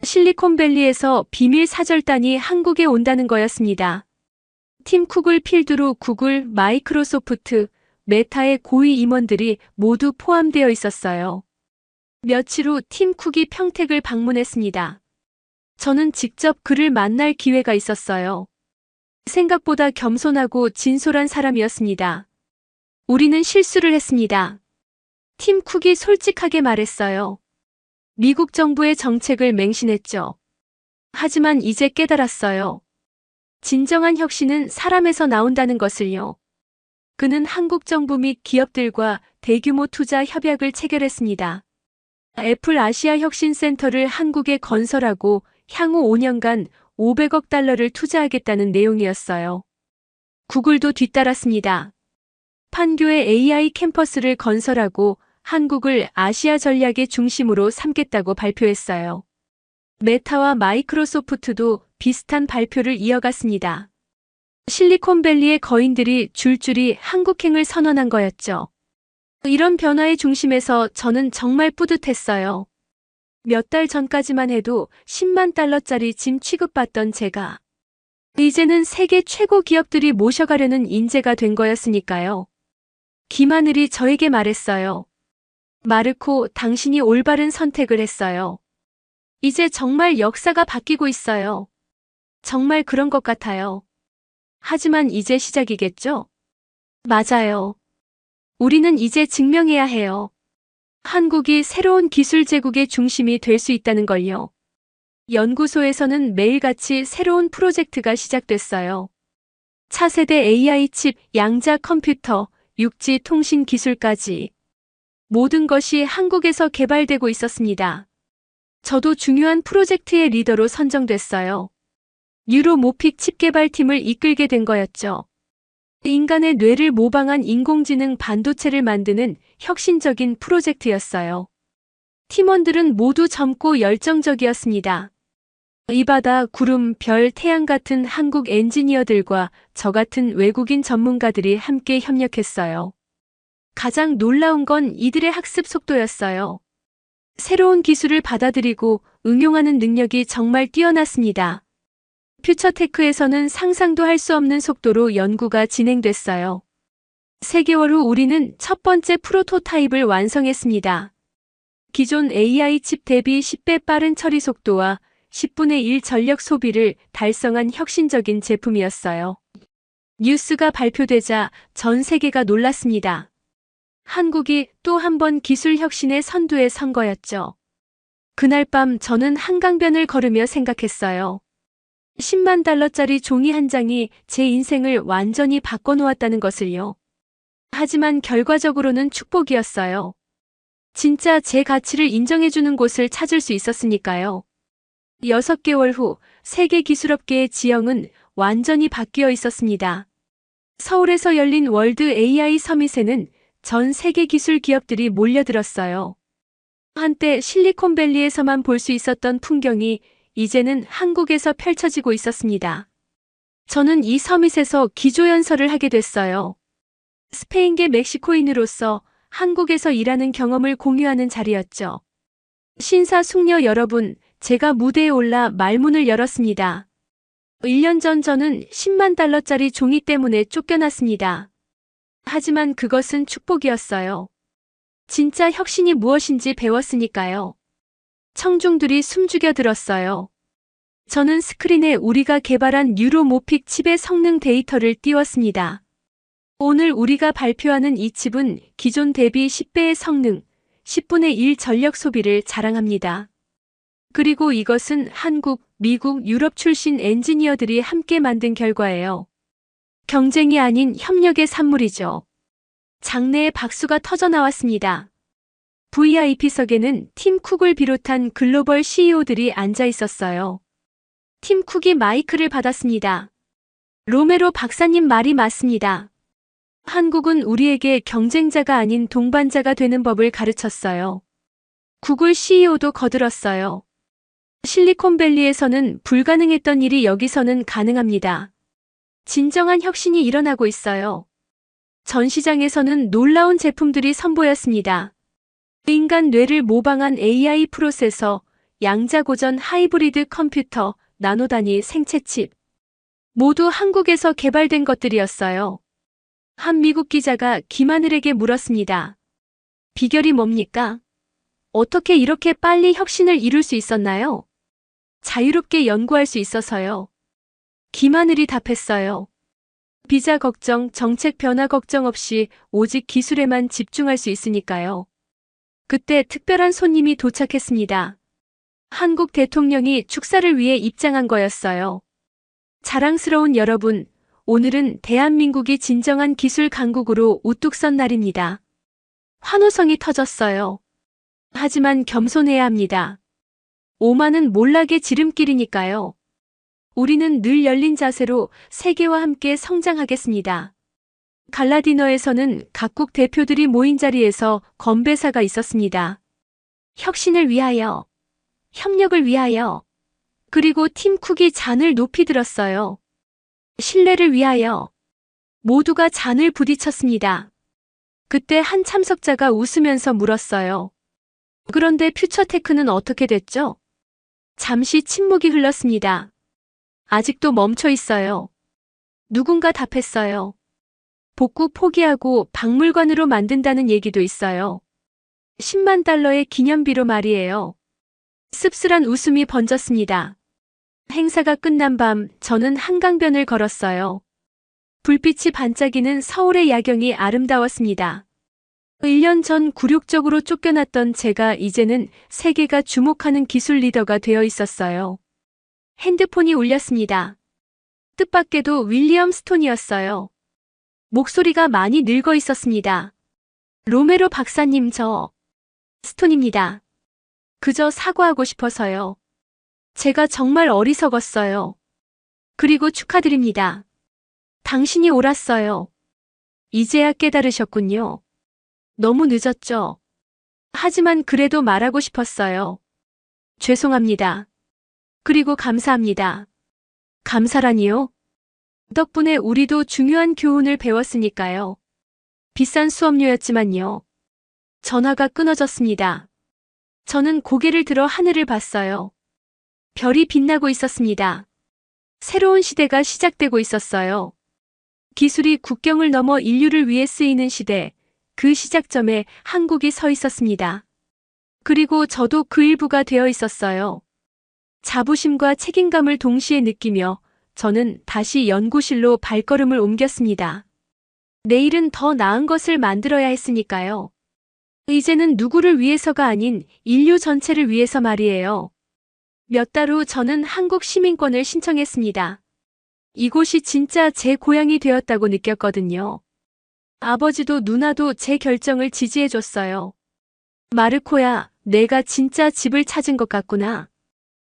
실리콘밸리에서 비밀 사절단이 한국에 온다는 거였습니다. 팀 쿡을 필두로 구글, 마이크로소프트, 메타의 고위 임원들이 모두 포함되어 있었어요. 며칠 후 팀 쿡이 평택을 방문했습니다. 저는 직접 그를 만날 기회가 있었어요. 생각보다 겸손하고 진솔한 사람이었습니다. 우리는 실수를 했습니다. 팀 쿡이 솔직하게 말했어요. 미국 정부의 정책을 맹신했죠. 하지만 이제 깨달았어요. 진정한 혁신은 사람에서 나온다는 것을요. 그는 한국 정부 및 기업들과 대규모 투자 협약을 체결했습니다. 애플 아시아 혁신센터를 한국에 건설하고 향후 5년간 500억 달러를 투자하겠다는 내용이었어요. 구글도 뒤따랐습니다. 판교에 AI 캠퍼스를 건설하고 한국을 아시아 전략의 중심으로 삼겠다고 발표했어요. 메타와 마이크로소프트도 비슷한 발표를 이어갔습니다. 실리콘밸리의 거인들이 줄줄이 한국행을 선언한 거였죠. 이런 변화의 중심에서 저는 정말 뿌듯했어요. 몇 달 전까지만 해도 10만 달러짜리 짐 취급받던 제가 이제는 세계 최고 기업들이 모셔가려는 인재가 된 거였으니까요. 김하늘이 저에게 말했어요. 마르코, 당신이 올바른 선택을 했어요. 이제 정말 역사가 바뀌고 있어요. 정말 그런 것 같아요. 하지만 이제 시작이겠죠? 맞아요. 우리는 이제 증명해야 해요. 한국이 새로운 기술 제국의 중심이 될 수 있다는 걸요. 연구소에서는 매일같이 새로운 프로젝트가 시작됐어요. 차세대 AI 칩, 양자 컴퓨터, 6G 통신 기술까지 모든 것이 한국에서 개발되고 있었습니다. 저도 중요한 프로젝트의 리더로 선정됐어요. 뉴로모픽 칩 개발팀을 이끌게 된 거였죠. 인간의 뇌를 모방한 인공지능 반도체를 만드는 혁신적인 프로젝트였어요. 팀원들은 모두 젊고 열정적이었습니다. 이 바다, 구름, 별, 태양 같은 한국 엔지니어들과 저 같은 외국인 전문가들이 함께 협력했어요. 가장 놀라운 건 이들의 학습 속도였어요. 새로운 기술을 받아들이고 응용하는 능력이 정말 뛰어났습니다. 퓨처테크에서는 상상도 할 수 없는 속도로 연구가 진행됐어요. 3개월 후 우리는 첫 번째 프로토타입을 완성했습니다. 기존 AI 칩 대비 10배 빠른 처리 속도와 10분의 1 전력 소비를 달성한 혁신적인 제품이었어요. 뉴스가 발표되자 전 세계가 놀랐습니다. 한국이 또 한 번 기술 혁신의 선두에 선 거였죠. 그날 밤 저는 한강변을 걸으며 생각했어요. 10만 달러짜리 종이 한 장이 제 인생을 완전히 바꿔놓았다는 것을요. 하지만 결과적으로는 축복이었어요. 진짜 제 가치를 인정해주는 곳을 찾을 수 있었으니까요. 6개월 후 세계 기술업계의 지형은 완전히 바뀌어 있었습니다. 서울에서 열린 월드 AI 서밋에는 전 세계 기술 기업들이 몰려들었어요. 한때 실리콘밸리에서만 볼 수 있었던 풍경이 이제는 한국에서 펼쳐지고 있었습니다. 저는 이 서밋에서 기조연설을 하게 됐어요. 스페인계 멕시코인으로서 한국에서 일하는 경험을 공유하는 자리였죠. 신사숙녀 여러분, 제가 무대에 올라 말문을 열었습니다. 1년 전 저는 10만 달러짜리 종이 때문에 쫓겨났습니다. 하지만 그것은 축복이었어요. 진짜 혁신이 무엇인지 배웠으니까요. 청중들이 숨죽여 들었어요. 저는 스크린에 우리가 개발한 뉴로모픽 칩의 성능 데이터를 띄웠습니다. 오늘 우리가 발표하는 이 칩은 기존 대비 10배의 성능, 10분의 1 전력 소비를 자랑합니다. 그리고 이것은 한국, 미국, 유럽 출신 엔지니어들이 함께 만든 결과예요. 경쟁이 아닌 협력의 산물이죠. 장내에 박수가 터져 나왔습니다. VIP석에는 팀 쿡을 비롯한 글로벌 CEO들이 앉아 있었어요. 팀 쿡이 마이크를 받았습니다. 로메로 박사님 말이 맞습니다. 한국은 우리에게 경쟁자가 아닌 동반자가 되는 법을 가르쳤어요. 구글 CEO도 거들었어요. 실리콘밸리에서는 불가능했던 일이 여기서는 가능합니다. 진정한 혁신이 일어나고 있어요. 전시장에서는 놀라운 제품들이 선보였습니다. 인간 뇌를 모방한 AI 프로세서, 양자고전 하이브리드 컴퓨터, 나노단위 생체칩. 모두 한국에서 개발된 것들이었어요. 한 미국 기자가 김하늘에게 물었습니다. 비결이 뭡니까? 어떻게 이렇게 빨리 혁신을 이룰 수 있었나요? 자유롭게 연구할 수 있어서요. 김하늘이 답했어요. 비자 걱정, 정책 변화 걱정 없이 오직 기술에만 집중할 수 있으니까요. 그때 특별한 손님이 도착했습니다. 한국 대통령이 축사를 위해 입장한 거였어요. 자랑스러운 여러분, 오늘은 대한민국이 진정한 기술 강국으로 우뚝 선 날입니다. 환호성이 터졌어요. 하지만 겸손해야 합니다. 오만은 몰락의 지름길이니까요. 우리는 늘 열린 자세로 세계와 함께 성장하겠습니다. 갈라디너에서는 각국 대표들이 모인 자리에서 건배사가 있었습니다. 혁신을 위하여, 협력을 위하여, 그리고 팀 쿡이 잔을 높이 들었어요. 신뢰를 위하여. 모두가 잔을 부딪혔습니다. 그때 한 참석자가 웃으면서 물었어요. 그런데 퓨처테크는 어떻게 됐죠? 잠시 침묵이 흘렀습니다. 아직도 멈춰 있어요. 누군가 답했어요. 복구 포기하고 박물관으로 만든다는 얘기도 있어요. 10만 달러의 기념비로 말이에요. 씁쓸한 웃음이 번졌습니다. 행사가 끝난 밤 저는 한강변을 걸었어요. 불빛이 반짝이는 서울의 야경이 아름다웠습니다. 1년 전 굴욕적으로 쫓겨났던 제가 이제는 세계가 주목하는 기술 리더가 되어 있었어요. 핸드폰이 울렸습니다. 뜻밖에도 윌리엄 스톤이었어요. 목소리가 많이 늙어 있었습니다. 로메로 박사님, 저 스톤입니다. 그저 사과하고 싶어서요. 제가 정말 어리석었어요. 그리고 축하드립니다. 당신이 옳았어요. 이제야 깨달으셨군요. 너무 늦었죠. 하지만 그래도 말하고 싶었어요. 죄송합니다. 그리고 감사합니다. 감사라니요? 덕분에 우리도 중요한 교훈을 배웠으니까요. 비싼 수업료였지만요. 전화가 끊어졌습니다. 저는 고개를 들어 하늘을 봤어요. 별이 빛나고 있었습니다. 새로운 시대가 시작되고 있었어요. 기술이 국경을 넘어 인류를 위해 쓰이는 시대, 그 시작점에 한국이 서 있었습니다. 그리고 저도 그 일부가 되어 있었어요. 자부심과 책임감을 동시에 느끼며 저는 다시 연구실로 발걸음을 옮겼습니다. 내일은 더 나은 것을 만들어야 했으니까요. 이제는 누구를 위해서가 아닌 인류 전체를 위해서 말이에요. 몇 달 후 저는 한국 시민권을 신청했습니다. 이곳이 진짜 제 고향이 되었다고 느꼈거든요. 아버지도 누나도 제 결정을 지지해줬어요. 마르코야, 내가 진짜 집을 찾은 것 같구나.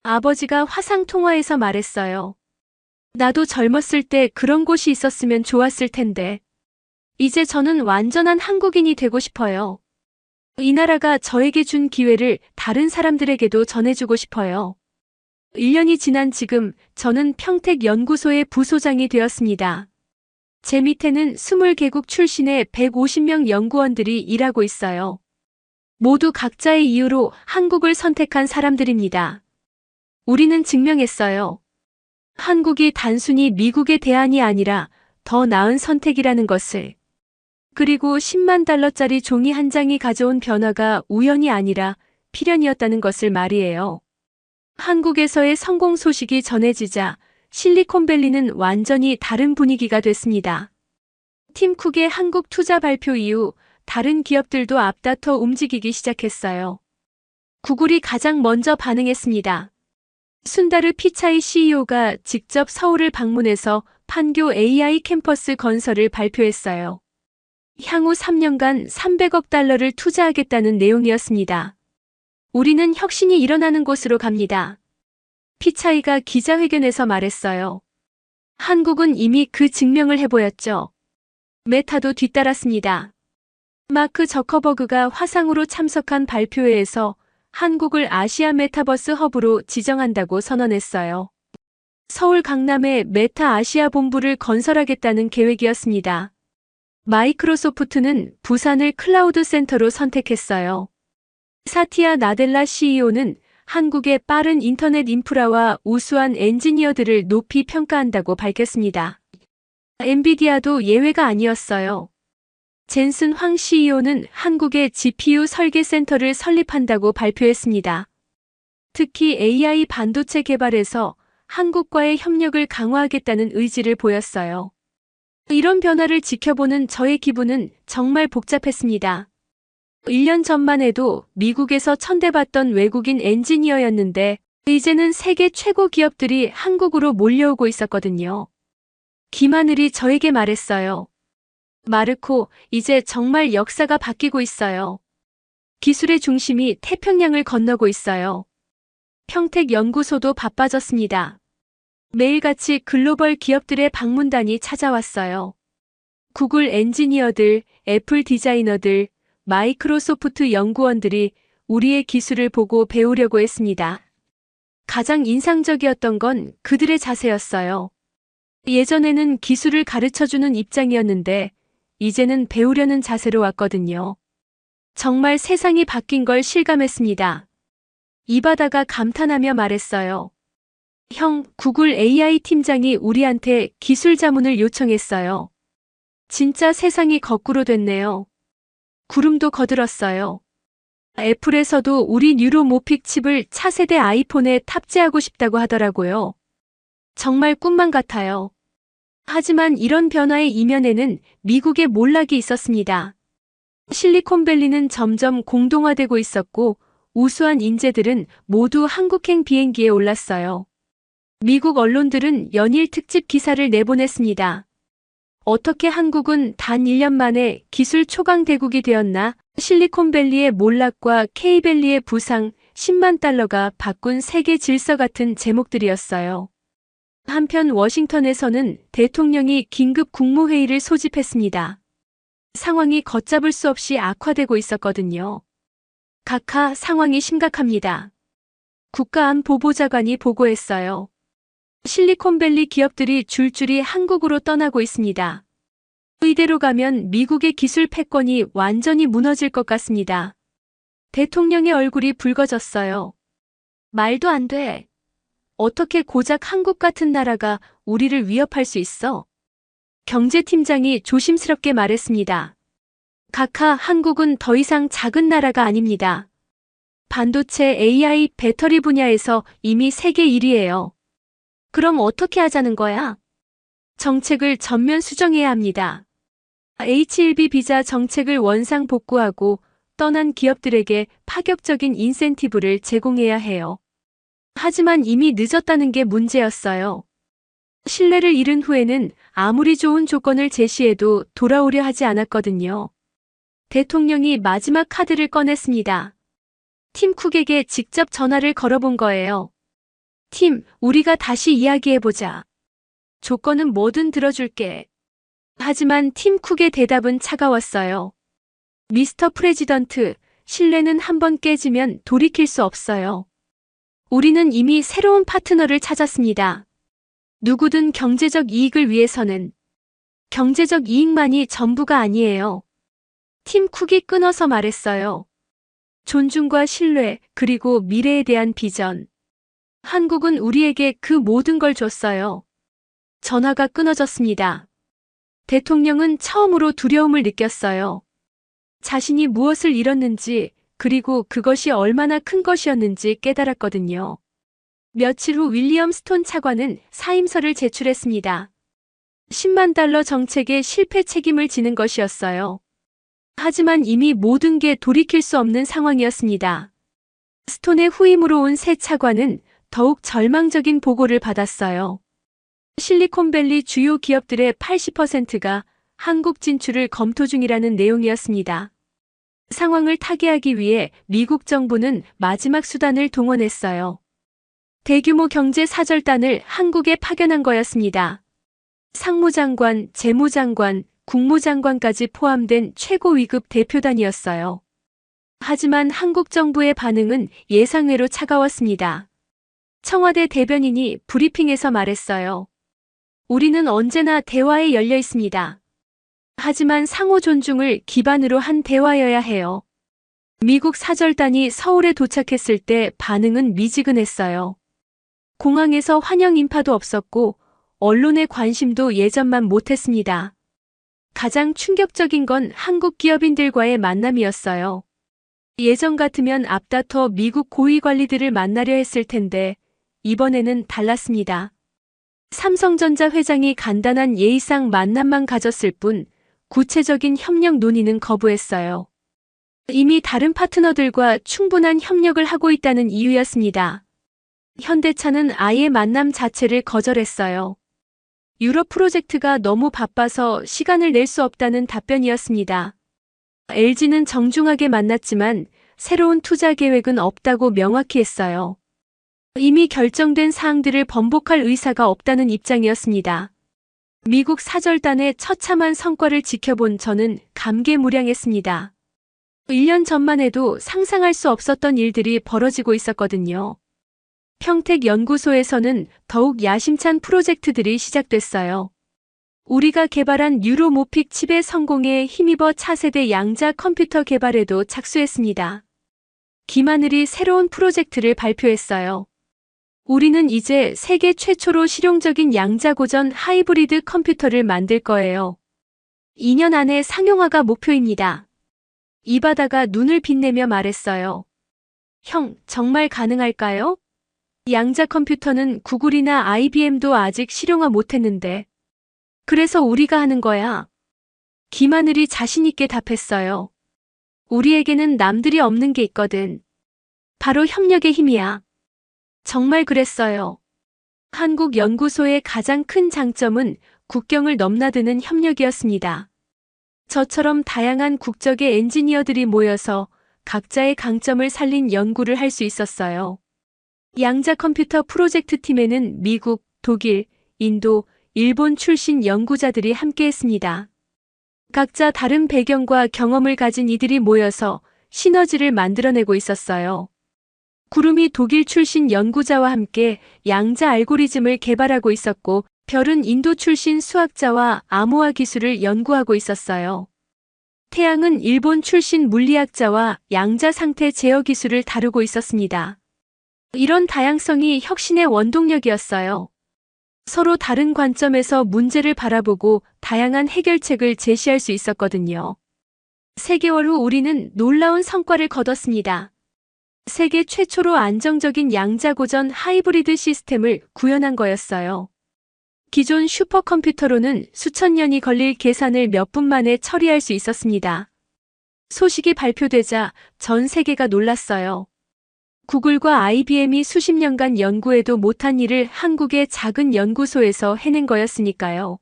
아버지가 화상통화에서 말했어요. 나도 젊었을 때 그런 곳이 있었으면 좋았을 텐데. 이제 저는 완전한 한국인이 되고 싶어요. 이 나라가 저에게 준 기회를 다른 사람들에게도 전해주고 싶어요. 1년이 지난 지금 저는 평택 연구소의 부소장이 되었습니다. 제 밑에는 20개국 출신의 150명 연구원들이 일하고 있어요. 모두 각자의 이유로 한국을 선택한 사람들입니다. 우리는 증명했어요. 한국이 단순히 미국의 대안이 아니라 더 나은 선택이라는 것을. 그리고 10만 달러짜리 종이 한 장이 가져온 변화가 우연이 아니라 필연이었다는 것을 말이에요. 한국에서의 성공 소식이 전해지자 실리콘밸리는 완전히 다른 분위기가 됐습니다. 팀 쿡의 한국 투자 발표 이후 다른 기업들도 앞다퉈 움직이기 시작했어요. 구글이 가장 먼저 반응했습니다. 순다르 피차이 CEO가 직접 서울을 방문해서 판교 AI 캠퍼스 건설을 발표했어요. 향후 3년간 300억 달러를 투자하겠다는 내용이었습니다. 우리는 혁신이 일어나는 곳으로 갑니다. 피차이가 기자회견에서 말했어요. 한국은 이미 그 증명을 해보였죠. 메타도 뒤따랐습니다. 마크 저커버그가 화상으로 참석한 발표회에서 한국을 아시아 메타버스 허브로 지정한다고 선언했어요. 서울 강남에 메타 아시아 본부를 건설하겠다는 계획이었습니다. 마이크로소프트는 부산을 클라우드 센터로 선택했어요. 사티아 나델라 CEO는 한국의 빠른 인터넷 인프라와 우수한 엔지니어들을 높이 평가한다고 밝혔습니다. 엔비디아도 예외가 아니었어요. 젠슨 황 CEO는 한국의 GPU 설계 센터를 설립한다고 발표했습니다. 특히 AI 반도체 개발에서 한국과의 협력을 강화하겠다는 의지를 보였어요. 이런 변화를 지켜보는 저의 기분은 정말 복잡했습니다. 1년 전만 해도 미국에서 천대받던 외국인 엔지니어였는데 이제는 세계 최고 기업들이 한국으로 몰려오고 있었거든요. 김하늘이 저에게 말했어요. 마르코, 이제 정말 역사가 바뀌고 있어요. 기술의 중심이 태평양을 건너고 있어요. 평택연구소도 바빠졌습니다. 매일같이 글로벌 기업들의 방문단이 찾아왔어요. 구글 엔지니어들, 애플 디자이너들, 마이크로소프트 연구원들이 우리의 기술을 보고 배우려고 했습니다. 가장 인상적이었던 건 그들의 자세였어요. 예전에는 기술을 가르쳐주는 입장이었는데 이제는 배우려는 자세로 왔거든요. 정말 세상이 바뀐 걸 실감했습니다. 이바다가 감탄하며 말했어요. 형, 구글 AI 팀장이 우리한테 기술 자문을 요청했어요. 진짜 세상이 거꾸로 됐네요. 구름도 거들었어요. 애플에서도 우리 뉴로모픽 칩을 차세대 아이폰에 탑재하고 싶다고 하더라고요. 정말 꿈만 같아요. 하지만 이런 변화의 이면에는 미국의 몰락이 있었습니다. 실리콘밸리는 점점 공동화되고 있었고 우수한 인재들은 모두 한국행 비행기에 올랐어요. 미국 언론들은 연일 특집 기사를 내보냈습니다. 어떻게 한국은 단 1년 만에 기술 초강 대국이 되었나? 실리콘밸리의 몰락과 K밸리의 부상, 10만 달러가 바꾼 세계 질서 같은 제목들이었어요. 한편 워싱턴에서는 대통령이 긴급 국무회의를 소집했습니다. 상황이 걷잡을 수 없이 악화되고 있었거든요. 각하, 상황이 심각합니다. 국가안보보좌관이 보고했어요. 실리콘밸리 기업들이 줄줄이 한국으로 떠나고 있습니다. 이대로 가면 미국의 기술 패권이 완전히 무너질 것 같습니다. 대통령의 얼굴이 붉어졌어요. 말도 안 돼. 어떻게 고작 한국 같은 나라가 우리를 위협할 수 있어? 경제팀장이 조심스럽게 말했습니다. 각하, 한국은 더 이상 작은 나라가 아닙니다. 반도체, AI, 배터리 분야에서 이미 세계 1위예요. 그럼 어떻게 하자는 거야? 정책을 전면 수정해야 합니다. H-1B 비자 정책을 원상 복구하고 떠난 기업들에게 파격적인 인센티브를 제공해야 해요. 하지만 이미 늦었다는 게 문제였어요. 신뢰를 잃은 후에는 아무리 좋은 조건을 제시해도 돌아오려 하지 않았거든요. 대통령이 마지막 카드를 꺼냈습니다. 팀 쿡에게 직접 전화를 걸어본 거예요. 팀, 우리가 다시 이야기해보자. 조건은 뭐든 들어줄게. 하지만 팀 쿡의 대답은 차가웠어요. 미스터 프레지던트, 신뢰는 한번 깨지면 돌이킬 수 없어요. 우리는 이미 새로운 파트너를 찾았습니다. 누구든 경제적 이익을 위해서는 경제적 이익만이 전부가 아니에요. 팀 쿡이 끊어서 말했어요. 존중과 신뢰, 그리고 미래에 대한 비전. 한국은 우리에게 그 모든 걸 줬어요. 전화가 끊어졌습니다. 대통령은 처음으로 두려움을 느꼈어요. 자신이 무엇을 잃었는지, 그리고 그것이 얼마나 큰 것이었는지 깨달았거든요. 며칠 후 윌리엄 스톤 차관은 사임서를 제출했습니다. 10만 달러 정책의 실패 책임을 지는 것이었어요. 하지만 이미 모든 게 돌이킬 수 없는 상황이었습니다. 스톤의 후임으로 온 새 차관은 더욱 절망적인 보고를 받았어요. 실리콘밸리 주요 기업들의 80%가 한국 진출을 검토 중이라는 내용이었습니다. 상황을 타개하기 위해 미국 정부는 마지막 수단을 동원했어요. 대규모 경제 사절단을 한국에 파견한 거였습니다. 상무장관, 재무장관, 국무장관까지 포함된 최고 위급 대표단이었어요. 하지만 한국 정부의 반응은 예상외로 차가웠습니다. 청와대 대변인이 브리핑에서 말했어요. 우리는 언제나 대화에 열려 있습니다. 하지만 상호 존중을 기반으로 한 대화여야 해요. 미국 사절단이 서울에 도착했을 때 반응은 미지근했어요. 공항에서 환영 인파도 없었고 언론의 관심도 예전만 못했습니다. 가장 충격적인 건 한국 기업인들과의 만남이었어요. 예전 같으면 앞다퉈 미국 고위 관리들을 만나려 했을 텐데 이번에는 달랐습니다. 삼성전자 회장이 간단한 예의상 만남만 가졌을 뿐 구체적인 협력 논의는 거부했어요. 이미 다른 파트너들과 충분한 협력을 하고 있다는 이유였습니다. 현대차는 아예 만남 자체를 거절했어요. 유럽 프로젝트가 너무 바빠서 시간을 낼 수 없다는 답변이었습니다. LG는 정중하게 만났지만 새로운 투자 계획은 없다고 명확히 했어요. 이미 결정된 사항들을 번복할 의사가 없다는 입장이었습니다. 미국 사절단의 처참한 성과를 지켜본 저는 감개무량했습니다. 1년 전만 해도 상상할 수 없었던 일들이 벌어지고 있었거든요. 평택연구소에서는 더욱 야심찬 프로젝트들이 시작됐어요. 우리가 개발한 뉴로모픽 칩의 성공에 힘입어 차세대 양자 컴퓨터 개발에도 착수했습니다. 김하늘이 새로운 프로젝트를 발표했어요. 우리는 이제 세계 최초로 실용적인 양자고전 하이브리드 컴퓨터를 만들 거예요. 2년 안에 상용화가 목표입니다. 이바다가 눈을 빛내며 말했어요. 형, 정말 가능할까요? 양자 컴퓨터는 구글이나 IBM도 아직 실용화 못했는데. 그래서 우리가 하는 거야. 김하늘이 자신있게 답했어요. 우리에게는 남들이 없는 게 있거든. 바로 협력의 힘이야. 정말 그랬어요. 한국 연구소의 가장 큰 장점은 국경을 넘나드는 협력이었습니다. 저처럼 다양한 국적의 엔지니어들이 모여서 각자의 강점을 살린 연구를 할 수 있었어요. 양자 컴퓨터 프로젝트 팀에는 미국, 독일, 인도, 일본 출신 연구자들이 함께했습니다. 각자 다른 배경과 경험을 가진 이들이 모여서 시너지를 만들어내고 있었어요. 구름이 독일 출신 연구자와 함께 양자 알고리즘을 개발하고 있었고, 별은 인도 출신 수학자와 암호화 기술을 연구하고 있었어요. 태양은 일본 출신 물리학자와 양자 상태 제어 기술을 다루고 있었습니다. 이런 다양성이 혁신의 원동력이었어요. 서로 다른 관점에서 문제를 바라보고 다양한 해결책을 제시할 수 있었거든요. 3개월 후 우리는 놀라운 성과를 거뒀습니다. 세계 최초로 안정적인 양자고전 하이브리드 시스템을 구현한 거였어요. 기존 슈퍼컴퓨터로는 수천 년이 걸릴 계산을 몇 분 만에 처리할 수 있었습니다. 소식이 발표되자 전 세계가 놀랐어요. 구글과 IBM이 수십 년간 연구해도 못한 일을 한국의 작은 연구소에서 해낸 거였으니까요.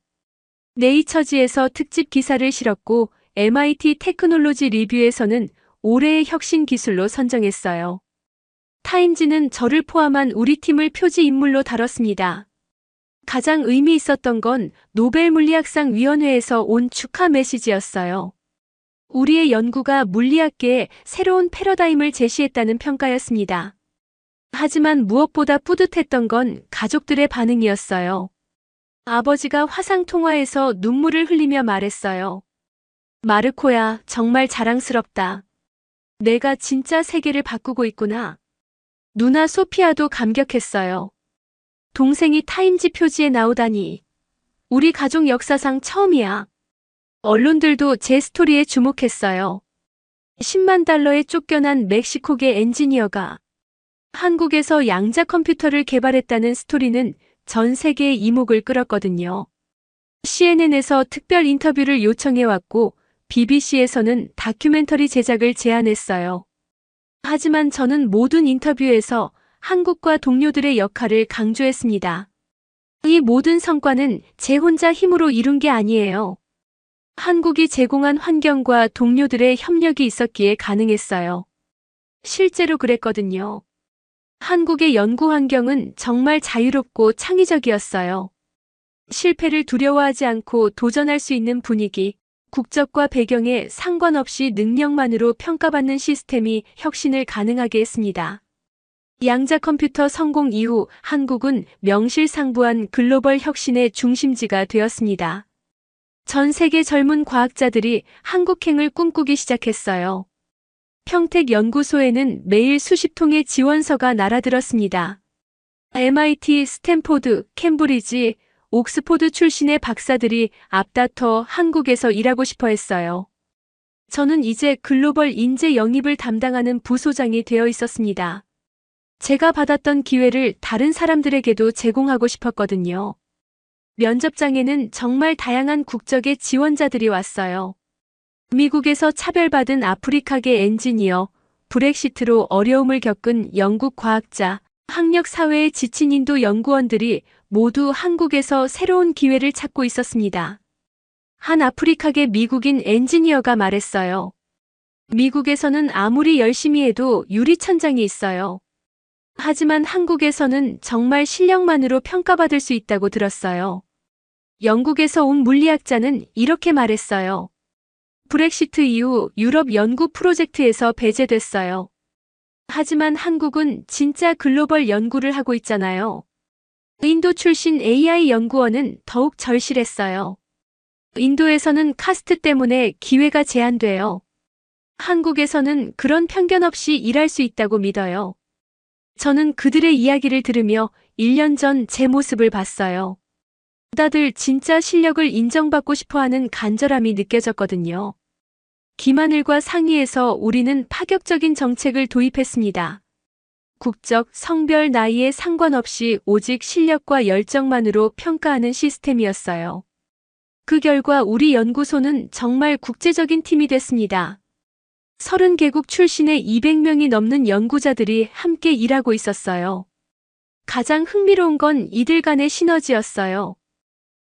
네이처지에서 특집 기사를 실었고 MIT 테크놀로지 리뷰에서는 올해의 혁신 기술로 선정했어요. 타임지는 저를 포함한 우리 팀을 표지 인물로 다뤘습니다. 가장 의미 있었던 건 노벨 물리학상 위원회에서 온 축하 메시지였어요. 우리의 연구가 물리학계에 새로운 패러다임을 제시했다는 평가였습니다. 하지만 무엇보다 뿌듯했던 건 가족들의 반응이었어요. 아버지가 화상 통화에서 눈물을 흘리며 말했어요. 마르코야, 정말 자랑스럽다. 내가 진짜 세계를 바꾸고 있구나. 누나 소피아도 감격했어요. 동생이 타임지 표지에 나오다니. 우리 가족 역사상 처음이야. 언론들도 제 스토리에 주목했어요. 10만 달러에 쫓겨난 멕시코계 엔지니어가 한국에서 양자 컴퓨터를 개발했다는 스토리는 전 세계의 이목을 끌었거든요. CNN에서 특별 인터뷰를 요청해왔고 BBC에서는 다큐멘터리 제작을 제안했어요. 하지만 저는 모든 인터뷰에서 한국과 동료들의 역할을 강조했습니다. 이 모든 성과는 제 혼자 힘으로 이룬 게 아니에요. 한국이 제공한 환경과 동료들의 협력이 있었기에 가능했어요. 실제로 그랬거든요. 한국의 연구 환경은 정말 자유롭고 창의적이었어요. 실패를 두려워하지 않고 도전할 수 있는 분위기, 국적과 배경에 상관없이 능력만으로 평가받는 시스템이 혁신을 가능하게 했습니다. 양자 컴퓨터 성공 이후 한국은 명실상부한 글로벌 혁신의 중심지가 되었습니다. 전 세계 젊은 과학자들이 한국행을 꿈꾸기 시작했어요. 평택 연구소에는 매일 수십 통의 지원서가 날아들었습니다. MIT, 스탠포드, 캠브리지, 옥스포드 출신의 박사들이 앞다퉈 한국에서 일하고 싶어 했어요. 저는 이제 글로벌 인재 영입을 담당하는 부소장이 되어 있었습니다. 제가 받았던 기회를 다른 사람들에게도 제공하고 싶었거든요. 면접장에는 정말 다양한 국적의 지원자들이 왔어요. 미국에서 차별받은 아프리카계 엔지니어, 브렉시트로 어려움을 겪은 영국 과학자, 학력 사회에 지친 인도 연구원들이 모두 한국에서 새로운 기회를 찾고 있었습니다. 한 아프리카계 미국인 엔지니어가 말했어요. 미국에서는 아무리 열심히 해도 유리천장이 있어요. 하지만 한국에서는 정말 실력만으로 평가받을 수 있다고 들었어요. 영국에서 온 물리학자는 이렇게 말했어요. 브렉시트 이후 유럽 연구 프로젝트에서 배제됐어요. 하지만 한국은 진짜 글로벌 연구를 하고 있잖아요. 인도 출신 AI 연구원은 더욱 절실했어요. 인도에서는 카스트 때문에 기회가 제한돼요. 한국에서는 그런 편견 없이 일할 수 있다고 믿어요. 저는 그들의 이야기를 들으며 1년 전 제 모습을 봤어요. 다들 진짜 실력을 인정받고 싶어하는 간절함이 느껴졌거든요. 김하늘과 상의해서 우리는 파격적인 정책을 도입했습니다. 국적, 성별, 나이에 상관없이 오직 실력과 열정만으로 평가하는 시스템이었어요. 그 결과 우리 연구소는 정말 국제적인 팀이 됐습니다. 30개국 출신의 200명이 넘는 연구자들이 함께 일하고 있었어요. 가장 흥미로운 건 이들 간의 시너지였어요.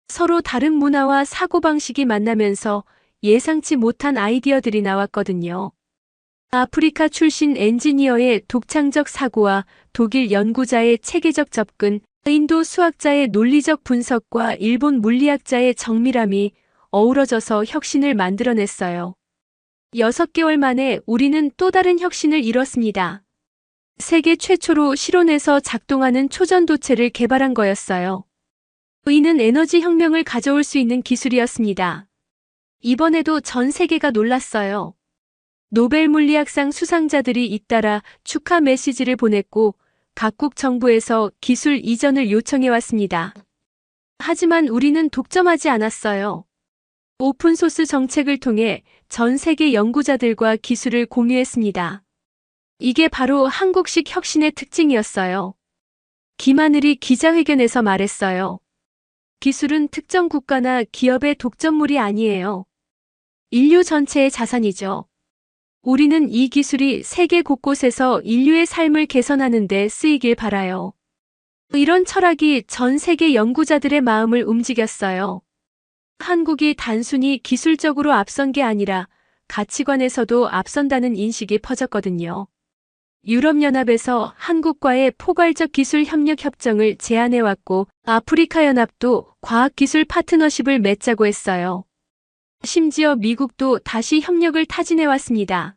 서로 다른 문화와 사고방식이 만나면서 예상치 못한 아이디어들이 나왔거든요. 아프리카 출신 엔지니어의 독창적 사고와 독일 연구자의 체계적 접근, 인도 수학자의 논리적 분석과 일본 물리학자의 정밀함이 어우러져서 혁신을 만들어냈어요. 6개월 만에 우리는 또 다른 혁신을 이뤘습니다. 세계 최초로 실온에서 작동하는 초전도체를 개발한 거였어요. 이는 에너지 혁명을 가져올 수 있는 기술이었습니다. 이번에도 전 세계가 놀랐어요. 노벨 물리학상 수상자들이 잇따라 축하 메시지를 보냈고 각국 정부에서 기술 이전을 요청해왔습니다. 하지만 우리는 독점하지 않았어요. 오픈소스 정책을 통해 전 세계 연구자들과 기술을 공유했습니다. 이게 바로 한국식 혁신의 특징이었어요. 김하늘이 기자회견에서 말했어요. 기술은 특정 국가나 기업의 독점물이 아니에요. 인류 전체의 자산이죠. 우리는 이 기술이 세계 곳곳에서 인류의 삶을 개선하는 데 쓰이길 바라요. 이런 철학이 전 세계 연구자들의 마음을 움직였어요. 한국이 단순히 기술적으로 앞선 게 아니라 가치관에서도 앞선다는 인식이 퍼졌거든요. 유럽연합에서 한국과의 포괄적 기술 협력 협정을 제안해왔고 아프리카 연합도 과학기술 파트너십을 맺자고 했어요. 심지어 미국도 다시 협력을 타진해왔습니다.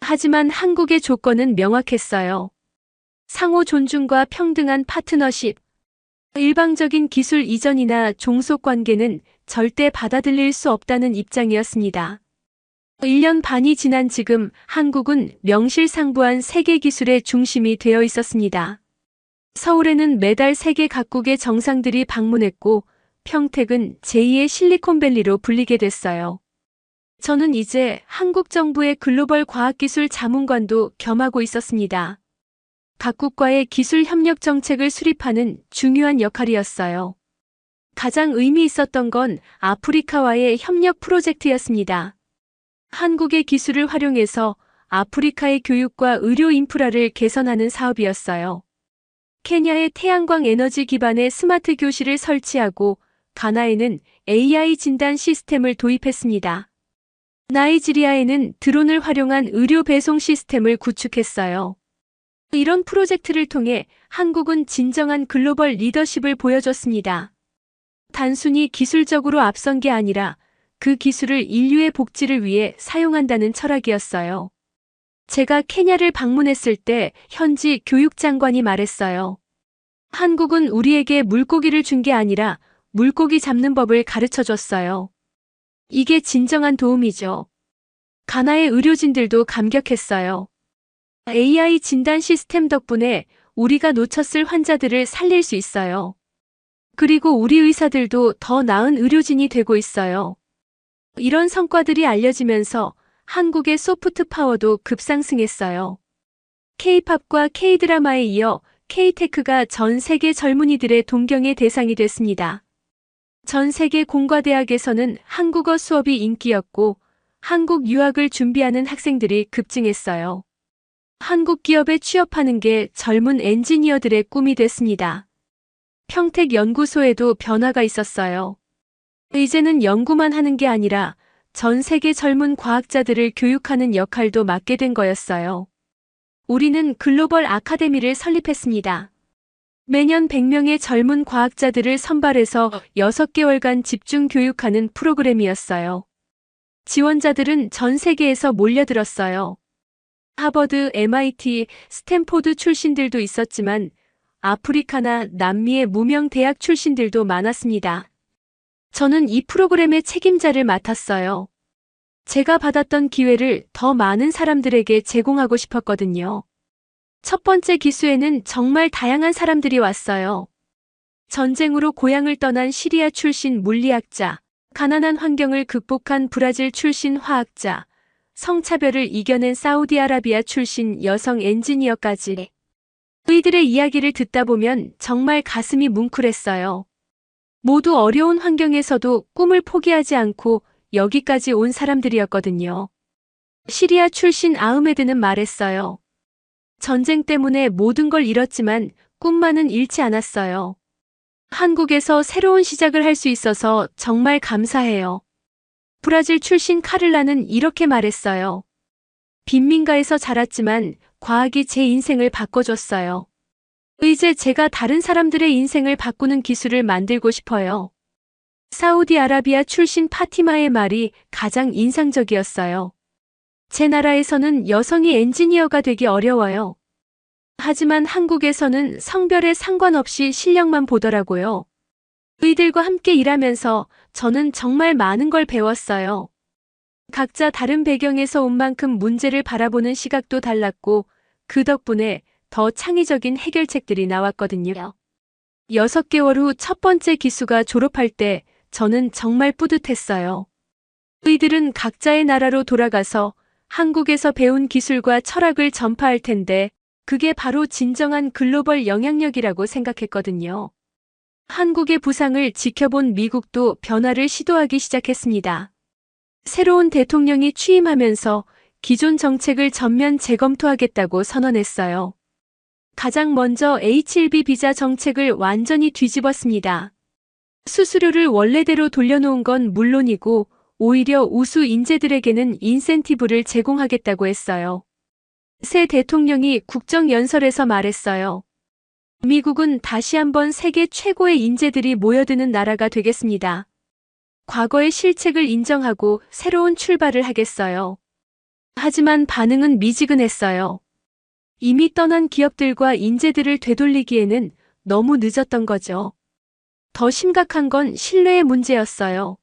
하지만 한국의 조건은 명확했어요. 상호 존중과 평등한 파트너십, 일방적인 기술 이전이나 종속 관계는 절대 받아들일 수 없다는 입장이었습니다. 1년 반이 지난 지금 한국은 명실상부한 세계 기술의 중심이 되어 있었습니다. 서울에는 매달 세계 각국의 정상들이 방문했고 평택은 제2의 실리콘밸리로 불리게 됐어요. 저는 이제 한국 정부의 글로벌 과학기술 자문관도 겸하고 있었습니다. 각국과의 기술 협력 정책을 수립하는 중요한 역할이었어요. 가장 의미 있었던 건 아프리카와의 협력 프로젝트였습니다. 한국의 기술을 활용해서 아프리카의 교육과 의료 인프라를 개선하는 사업이었어요. 케냐의 태양광 에너지 기반의 스마트 교실을 설치하고 가나에는 AI 진단 시스템을 도입했습니다. 나이지리아에는 드론을 활용한 의료 배송 시스템을 구축했어요. 이런 프로젝트를 통해 한국은 진정한 글로벌 리더십을 보여줬습니다. 단순히 기술적으로 앞선 게 아니라 그 기술을 인류의 복지를 위해 사용한다는 철학이었어요. 제가 케냐를 방문했을 때 현지 교육장관이 말했어요. 한국은 우리에게 물고기를 준 게 아니라 물고기 잡는 법을 가르쳐 줬어요. 이게 진정한 도움이죠. 가나의 의료진들도 감격했어요. AI 진단 시스템 덕분에 우리가 놓쳤을 환자들을 살릴 수 있어요. 그리고 우리 의사들도 더 나은 의료진이 되고 있어요. 이런 성과들이 알려지면서 한국의 소프트 파워도 급상승했어요. K-팝과 K-드라마에 이어 K-테크가 전 세계 젊은이들의 동경의 대상이 됐습니다. 전 세계 공과대학에서는 한국어 수업이 인기였고 한국 유학을 준비하는 학생들이 급증했어요. 한국 기업에 취업하는 게 젊은 엔지니어들의 꿈이 됐습니다. 평택 연구소에도 변화가 있었어요. 이제는 연구만 하는 게 아니라 전 세계 젊은 과학자들을 교육하는 역할도 맡게 된 거였어요. 우리는 글로벌 아카데미를 설립했습니다. 매년 100명의 젊은 과학자들을 선발해서 6개월간 집중 교육하는 프로그램이었어요. 지원자들은 전 세계에서 몰려들었어요. 하버드, MIT, 스탠포드 출신들도 있었지만 아프리카나 남미의 무명 대학 출신들도 많았습니다. 저는 이 프로그램의 책임자를 맡았어요. 제가 받았던 기회를 더 많은 사람들에게 제공하고 싶었거든요. 첫 번째 기수에는 정말 다양한 사람들이 왔어요. 전쟁으로 고향을 떠난 시리아 출신 물리학자, 가난한 환경을 극복한 브라질 출신 화학자, 성차별을 이겨낸 사우디아라비아 출신 여성 엔지니어까지. 그이들의 이야기를 듣다 보면 정말 가슴이 뭉클했어요. 모두 어려운 환경에서도 꿈을 포기하지 않고 여기까지 온 사람들이었거든요. 시리아 출신 아흐메드는 말했어요. 전쟁 때문에 모든 걸 잃었지만 꿈만은 잃지 않았어요. 한국에서 새로운 시작을 할 수 있어서 정말 감사해요. 브라질 출신 카를라는 이렇게 말했어요. 빈민가에서 자랐지만 과학이 제 인생을 바꿔줬어요. 이제 제가 다른 사람들의 인생을 바꾸는 기술을 만들고 싶어요. 사우디아라비아 출신 파티마의 말이 가장 인상적이었어요. 제 나라에서는 여성이 엔지니어가 되기 어려워요. 하지만 한국에서는 성별에 상관없이 실력만 보더라고요. 이들과 함께 일하면서 저는 정말 많은 걸 배웠어요. 각자 다른 배경에서 온 만큼 문제를 바라보는 시각도 달랐고 그 덕분에 더 창의적인 해결책들이 나왔거든요. 6개월 후 첫 번째 기수가 졸업할 때 저는 정말 뿌듯했어요. 이들은 각자의 나라로 돌아가서 한국에서 배운 기술과 철학을 전파할 텐데 그게 바로 진정한 글로벌 영향력이라고 생각했거든요. 한국의 부상을 지켜본 미국도 변화를 시도하기 시작했습니다. 새로운 대통령이 취임하면서 기존 정책을 전면 재검토하겠다고 선언했어요. 가장 먼저 H-1B 비자 정책을 완전히 뒤집었습니다. 수수료를 원래대로 돌려놓은 건 물론이고 오히려 우수 인재들에게는 인센티브를 제공하겠다고 했어요. 새 대통령이 국정연설에서 말했어요. 미국은 다시 한번 세계 최고의 인재들이 모여드는 나라가 되겠습니다. 과거의 실책을 인정하고 새로운 출발을 하겠어요. 하지만 반응은 미지근했어요. 이미 떠난 기업들과 인재들을 되돌리기에는 너무 늦었던 거죠. 더 심각한 건 신뢰의 문제였어요.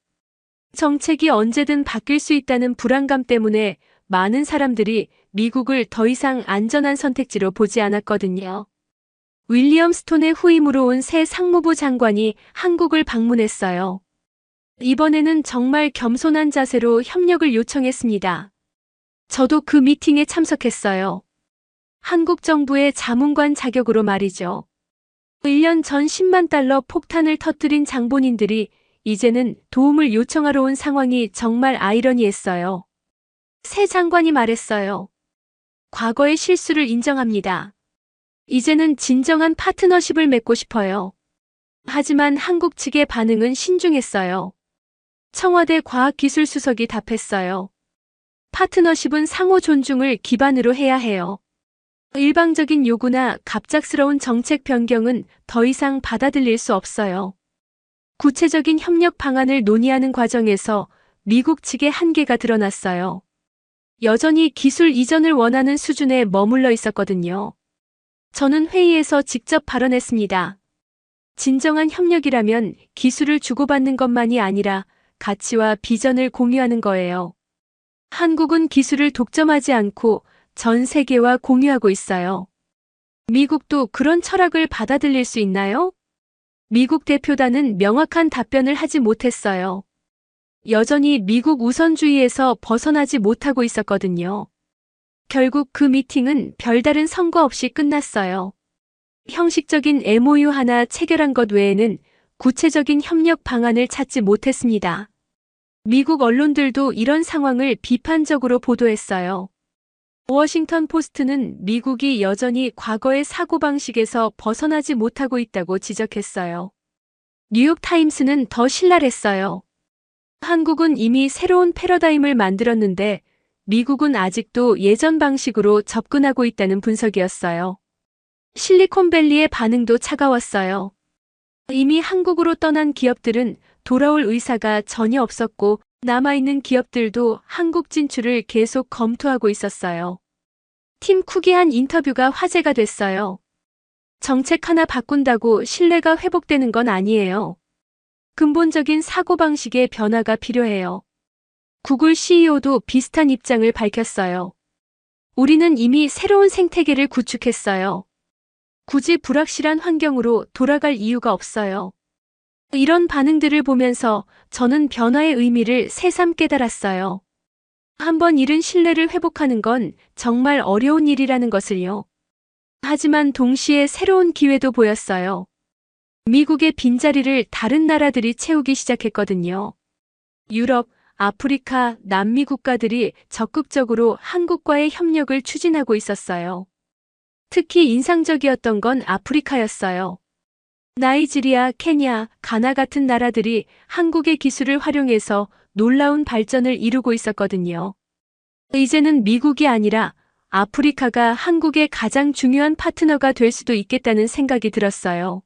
정책이 언제든 바뀔 수 있다는 불안감 때문에 많은 사람들이 미국을 더 이상 안전한 선택지로 보지 않았거든요. 윌리엄 스톤의 후임으로 온 새 상무부 장관이 한국을 방문했어요. 이번에는 정말 겸손한 자세로 협력을 요청했습니다. 저도 그 미팅에 참석했어요. 한국 정부의 자문관 자격으로 말이죠. 1년 전 10만 달러 폭탄을 터뜨린 장본인들이 이제는 도움을 요청하러 온 상황이 정말 아이러니했어요. 새 장관이 말했어요. 과거의 실수를 인정합니다. 이제는 진정한 파트너십을 맺고 싶어요. 하지만 한국 측의 반응은 신중했어요. 청와대 과학기술수석이 답했어요. 파트너십은 상호 존중을 기반으로 해야 해요. 일방적인 요구나 갑작스러운 정책 변경은 더 이상 받아들일 수 없어요. 구체적인 협력 방안을 논의하는 과정에서 미국 측의 한계가 드러났어요. 여전히 기술 이전을 원하는 수준에 머물러 있었거든요. 저는 회의에서 직접 발언했습니다. 진정한 협력이라면 기술을 주고받는 것만이 아니라 가치와 비전을 공유하는 거예요. 한국은 기술을 독점하지 않고 전 세계와 공유하고 있어요. 미국도 그런 철학을 받아들일 수 있나요? 미국 대표단은 명확한 답변을 하지 못했어요. 여전히 미국 우선주의에서 벗어나지 못하고 있었거든요. 결국 그 미팅은 별다른 성과 없이 끝났어요. 형식적인 MOU 하나 체결한 것 외에는 구체적인 협력 방안을 찾지 못했습니다. 미국 언론들도 이런 상황을 비판적으로 보도했어요. 워싱턴 포스트는 미국이 여전히 과거의 사고방식에서 벗어나지 못하고 있다고 지적했어요. 뉴욕타임스는 더 신랄했어요. 한국은 이미 새로운 패러다임을 만들었는데 미국은 아직도 예전 방식으로 접근하고 있다는 분석이었어요. 실리콘밸리의 반응도 차가웠어요. 이미 한국으로 떠난 기업들은 돌아올 의사가 전혀 없었고 남아있는 기업들도 한국 진출을 계속 검토하고 있었어요. 팀 쿡이 한 인터뷰가 화제가 됐어요. 정책 하나 바꾼다고 신뢰가 회복되는 건 아니에요. 근본적인 사고방식의 변화가 필요해요. 구글 CEO도 비슷한 입장을 밝혔어요. 우리는 이미 새로운 생태계를 구축했어요. 굳이 불확실한 환경으로 돌아갈 이유가 없어요. 이런 반응들을 보면서 저는 변화의 의미를 새삼 깨달았어요. 한번 잃은 신뢰를 회복하는 건 정말 어려운 일이라는 것을요. 하지만 동시에 새로운 기회도 보였어요. 미국의 빈자리를 다른 나라들이 채우기 시작했거든요. 유럽, 아프리카, 남미 국가들이 적극적으로 한국과의 협력을 추진하고 있었어요. 특히 인상적이었던 건 아프리카였어요. 나이지리아, 케냐, 가나 같은 나라들이 한국의 기술을 활용해서 놀라운 발전을 이루고 있었거든요. 이제는 미국이 아니라 아프리카가 한국의 가장 중요한 파트너가 될 수도 있겠다는 생각이 들었어요.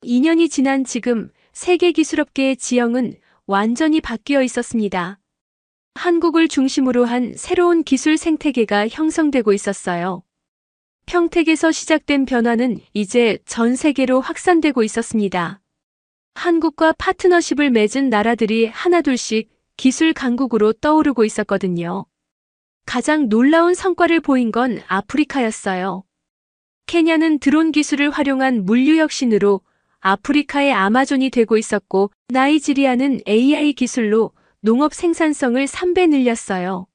2년이 지난 지금 세계 기술업계의 지형은 완전히 바뀌어 있었습니다. 한국을 중심으로 한 새로운 기술 생태계가 형성되고 있었어요. 평택에서 시작된 변화는 이제 전 세계로 확산되고 있었습니다. 한국과 파트너십을 맺은 나라들이 하나둘씩 기술 강국으로 떠오르고 있었거든요. 가장 놀라운 성과를 보인 건 아프리카였어요. 케냐는 드론 기술을 활용한 물류 혁신으로 아프리카의 아마존이 되고 있었고, 나이지리아는 AI 기술로 농업 생산성을 3배 늘렸어요.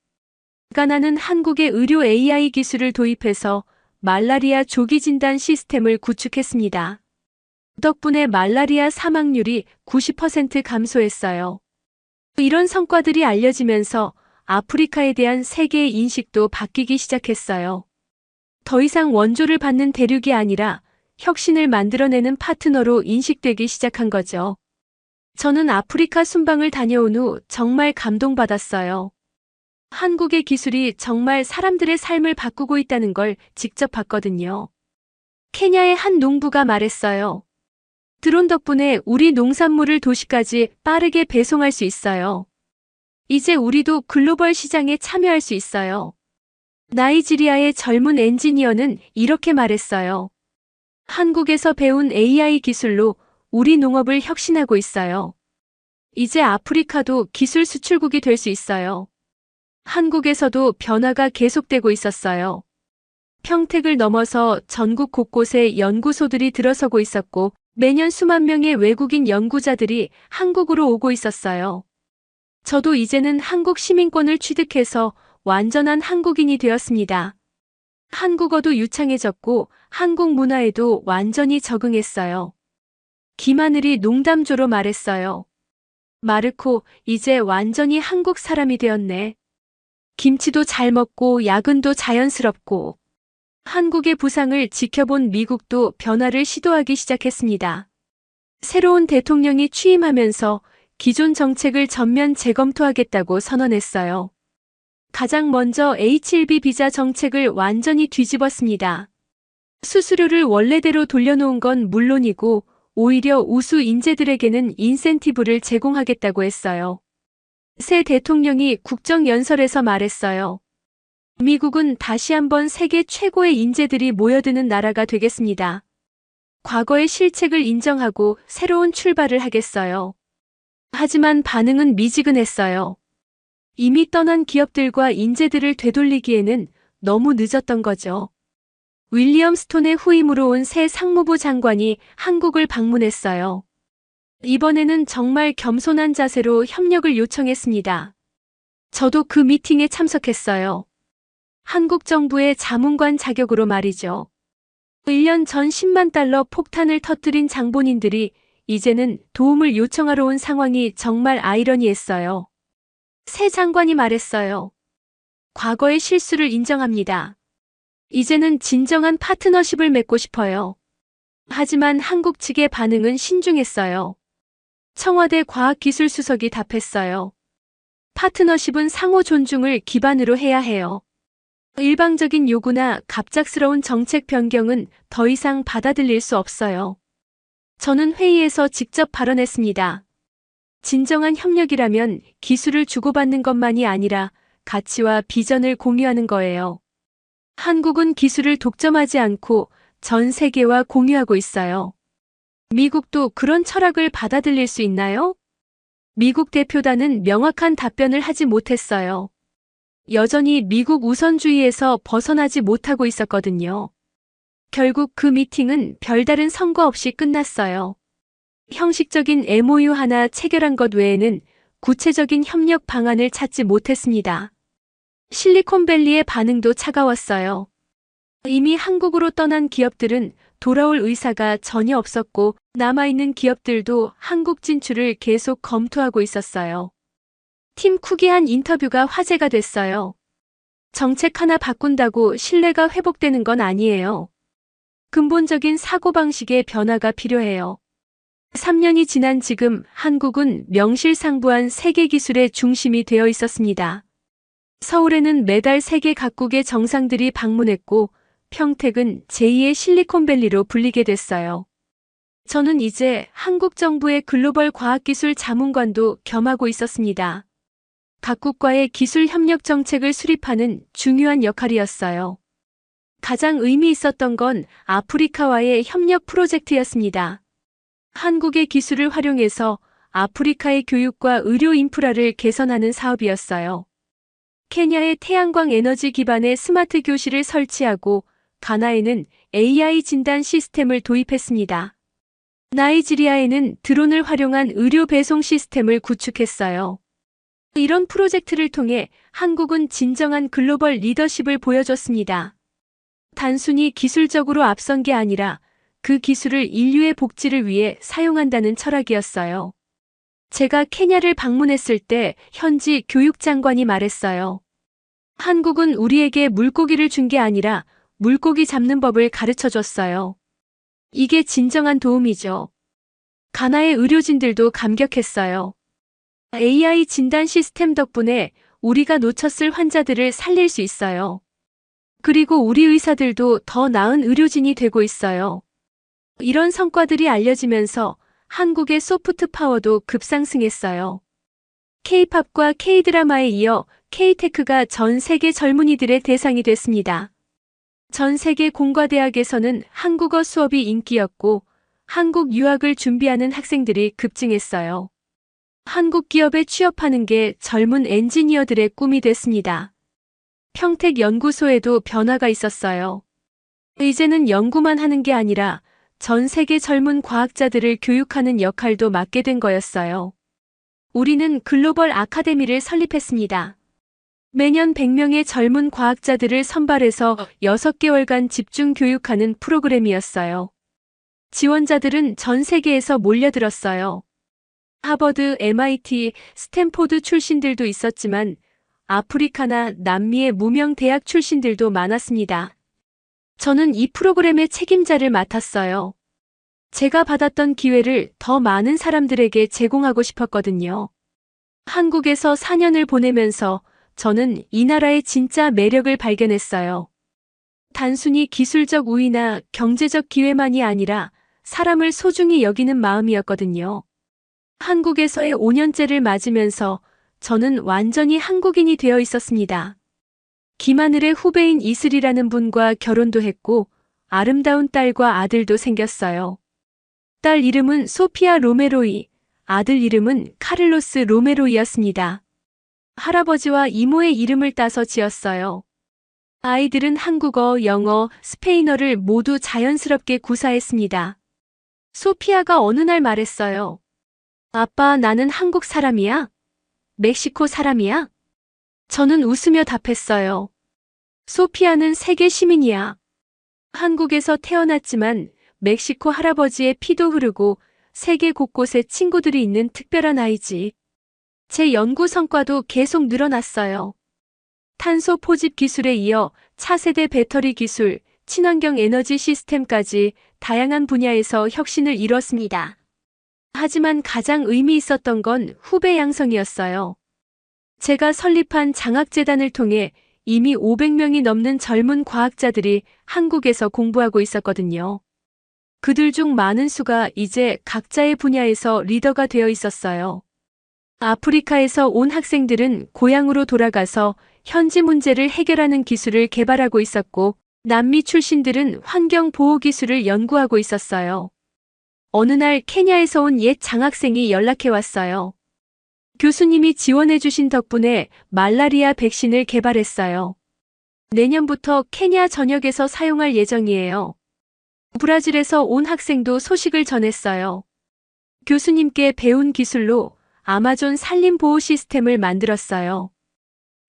가나는 한국의 의료 AI 기술을 도입해서 말라리아 조기 진단 시스템을 구축했습니다. 덕분에 말라리아 사망률이 90% 감소했어요. 이런 성과들이 알려지면서 아프리카에 대한 세계의 인식도 바뀌기 시작했어요. 더 이상 원조를 받는 대륙이 아니라 혁신을 만들어내는 파트너로 인식되기 시작한 거죠. 저는 아프리카 순방을 다녀온 후 정말 감동받았어요. 한국의 기술이 정말 사람들의 삶을 바꾸고 있다는 걸 직접 봤거든요. 케냐의 한 농부가 말했어요. 드론 덕분에 우리 농산물을 도시까지 빠르게 배송할 수 있어요. 이제 우리도 글로벌 시장에 참여할 수 있어요. 나이지리아의 젊은 엔지니어는 이렇게 말했어요. 한국에서 배운 AI 기술로 우리 농업을 혁신하고 있어요. 이제 아프리카도 기술 수출국이 될 수 있어요. 한국에서도 변화가 계속되고 있었어요. 평택을 넘어서 전국 곳곳에 연구소들이 들어서고 있었고 매년 수만 명의 외국인 연구자들이 한국으로 오고 있었어요. 저도 이제는 한국 시민권을 취득해서 완전한 한국인이 되었습니다. 한국어도 유창해졌고 한국 문화에도 완전히 적응했어요. 김하늘이 농담조로 말했어요. 마르코, 이제 완전히 한국 사람이 되었네. 김치도 잘 먹고 야근도 자연스럽고. 한국의 부상을 지켜본 미국도 변화를 시도하기 시작했습니다. 새로운 대통령이 취임하면서 기존 정책을 전면 재검토하겠다고 선언했어요. 가장 먼저 H-1B 비자 정책을 완전히 뒤집었습니다. 수수료를 원래대로 돌려놓은 건 물론이고 오히려 우수 인재들에게는 인센티브를 제공하겠다고 했어요. 새 대통령이 국정연설에서 말했어요. 미국은 다시 한번 세계 최고의 인재들이 모여드는 나라가 되겠습니다. 과거의 실책을 인정하고 새로운 출발을 하겠어요. 하지만 반응은 미지근했어요. 이미 떠난 기업들과 인재들을 되돌리기에는 너무 늦었던 거죠. 윌리엄 스톤의 후임으로 온 새 상무부 장관이 한국을 방문했어요. 이번에는 정말 겸손한 자세로 협력을 요청했습니다. 저도 그 미팅에 참석했어요. 한국 정부의 자문관 자격으로 말이죠. 1년 전 10만 달러 폭탄을 터뜨린 장본인들이 이제는 도움을 요청하러 온 상황이 정말 아이러니했어요. 새 장관이 말했어요. 과거의 실수를 인정합니다. 이제는 진정한 파트너십을 맺고 싶어요. 하지만 한국 측의 반응은 신중했어요. 청와대 과학기술수석이 답했어요. 파트너십은 상호 존중을 기반으로 해야 해요. 일방적인 요구나 갑작스러운 정책 변경은 더 이상 받아들일 수 없어요. 저는 회의에서 직접 발언했습니다. 진정한 협력이라면 기술을 주고받는 것만이 아니라 가치와 비전을 공유하는 거예요. 한국은 기술을 독점하지 않고 전 세계와 공유하고 있어요. 미국도 그런 철학을 받아들일 수 있나요? 미국 대표단은 명확한 답변을 하지 못했어요. 여전히 미국 우선주의에서 벗어나지 못하고 있었거든요. 결국 그 미팅은 별다른 성과 없이 끝났어요. 형식적인 MOU 하나 체결한 것 외에는 구체적인 협력 방안을 찾지 못했습니다. 실리콘밸리의 반응도 차가웠어요. 이미 한국으로 떠난 기업들은 돌아올 의사가 전혀 없었고 남아있는 기업들도 한국 진출을 계속 검토하고 있었어요. 팀 쿡이 한 인터뷰가 화제가 됐어요. 정책 하나 바꾼다고 신뢰가 회복되는 건 아니에요. 근본적인 사고방식의 변화가 필요해요. 3년이 지난 지금 한국은 명실상부한 세계 기술의 중심이 되어 있었습니다. 서울에는 매달 세계 각국의 정상들이 방문했고 평택은 제2의 실리콘밸리로 불리게 됐어요. 저는 이제 한국 정부의 글로벌 과학기술 자문관도 겸하고 있었습니다. 각국과의 기술 협력 정책을 수립하는 중요한 역할이었어요. 가장 의미 있었던 건 아프리카와의 협력 프로젝트였습니다. 한국의 기술을 활용해서 아프리카의 교육과 의료 인프라를 개선하는 사업이었어요. 케냐의 태양광 에너지 기반의 스마트 교실을 설치하고 가나에는 AI 진단 시스템을 도입했습니다. 나이지리아에는 드론을 활용한 의료 배송 시스템을 구축했어요. 이런 프로젝트를 통해 한국은 진정한 글로벌 리더십을 보여줬습니다. 단순히 기술적으로 앞선 게 아니라 그 기술을 인류의 복지를 위해 사용한다는 철학이었어요. 제가 케냐를 방문했을 때 현지 교육장관이 말했어요. 한국은 우리에게 물고기를 준 게 아니라 물고기 잡는 법을 가르쳐 줬어요. 이게 진정한 도움이죠. 가나의 의료진들도 감격했어요. AI 진단 시스템 덕분에 우리가 놓쳤을 환자들을 살릴 수 있어요. 그리고 우리 의사들도 더 나은 의료진이 되고 있어요. 이런 성과들이 알려지면서 한국의 소프트 파워도 급상승했어요. K-팝과 K-드라마에 이어 K-테크가 전 세계 젊은이들의 대상이 됐습니다. 전 세계 공과대학에서는 한국어 수업이 인기였고 한국 유학을 준비하는 학생들이 급증했어요. 한국 기업에 취업하는 게 젊은 엔지니어들의 꿈이 됐습니다. 평택 연구소에도 변화가 있었어요. 이제는 연구만 하는 게 아니라 전 세계 젊은 과학자들을 교육하는 역할도 맡게 된 거였어요. 우리는 글로벌 아카데미를 설립했습니다. 매년 100명의 젊은 과학자들을 선발해서 6개월간 집중 교육하는 프로그램이었어요. 지원자들은 전 세계에서 몰려들었어요. 하버드, MIT, 스탠포드 출신들도 있었지만 아프리카나 남미의 무명 대학 출신들도 많았습니다. 저는 이 프로그램의 책임자를 맡았어요. 제가 받았던 기회를 더 많은 사람들에게 제공하고 싶었거든요. 한국에서 4년을 보내면서 저는 이 나라의 진짜 매력을 발견했어요. 단순히 기술적 우위나 경제적 기회만이 아니라 사람을 소중히 여기는 마음이었거든요. 한국에서의 5년째를 맞으면서 저는 완전히 한국인이 되어 있었습니다. 김하늘의 후배인 이슬이라는 분과 결혼도 했고 아름다운 딸과 아들도 생겼어요. 딸 이름은 소피아 로메로이, 아들 이름은 카를로스 로메로이였습니다. 할아버지와 이모의 이름을 따서 지었어요. 아이들은 한국어, 영어, 스페인어를 모두 자연스럽게 구사했습니다. 소피아가 어느 날 말했어요. 아빠, 나는 한국 사람이야? 멕시코 사람이야? 저는 웃으며 답했어요. 소피아는 세계 시민이야. 한국에서 태어났지만 멕시코 할아버지의 피도 흐르고 세계 곳곳에 친구들이 있는 특별한 아이지. 제 연구 성과도 계속 늘어났어요. 탄소 포집 기술에 이어 차세대 배터리 기술, 친환경 에너지 시스템까지 다양한 분야에서 혁신을 이뤘습니다. 하지만 가장 의미 있었던 건 후배 양성이었어요. 제가 설립한 장학재단을 통해 이미 500명이 넘는 젊은 과학자들이 한국에서 공부하고 있었거든요. 그들 중 많은 수가 이제 각자의 분야에서 리더가 되어 있었어요. 아프리카에서 온 학생들은 고향으로 돌아가서 현지 문제를 해결하는 기술을 개발하고 있었고, 남미 출신들은 환경 보호 기술을 연구하고 있었어요. 어느 날 케냐에서 온 옛 장학생이 연락해 왔어요. 교수님이 지원해 주신 덕분에 말라리아 백신을 개발했어요. 내년부터 케냐 전역에서 사용할 예정이에요. 브라질에서 온 학생도 소식을 전했어요. 교수님께 배운 기술로 아마존 산림 보호 시스템을 만들었어요.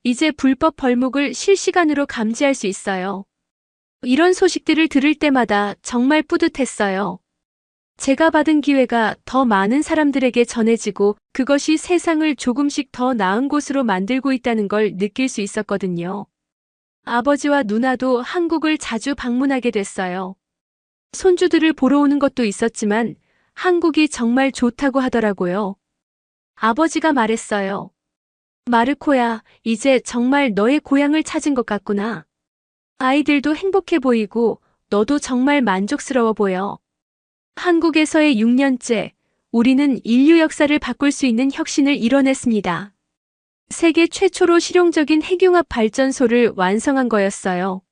이제 불법 벌목을 실시간으로 감지할 수 있어요. 이런 소식들을 들을 때마다 정말 뿌듯했어요. 제가 받은 기회가 더 많은 사람들에게 전해지고 그것이 세상을 조금씩 더 나은 곳으로 만들고 있다는 걸 느낄 수 있었거든요. 아버지와 누나도 한국을 자주 방문하게 됐어요. 손주들을 보러 오는 것도 있었지만 한국이 정말 좋다고 하더라고요. 아버지가 말했어요. 마르코야, 이제 정말 너의 고향을 찾은 것 같구나. 아이들도 행복해 보이고 너도 정말 만족스러워 보여. 한국에서의 6년째, 우리는 인류 역사를 바꿀 수 있는 혁신을 이뤄냈습니다. 세계 최초로 실용적인 핵융합 발전소를 완성한 거였어요.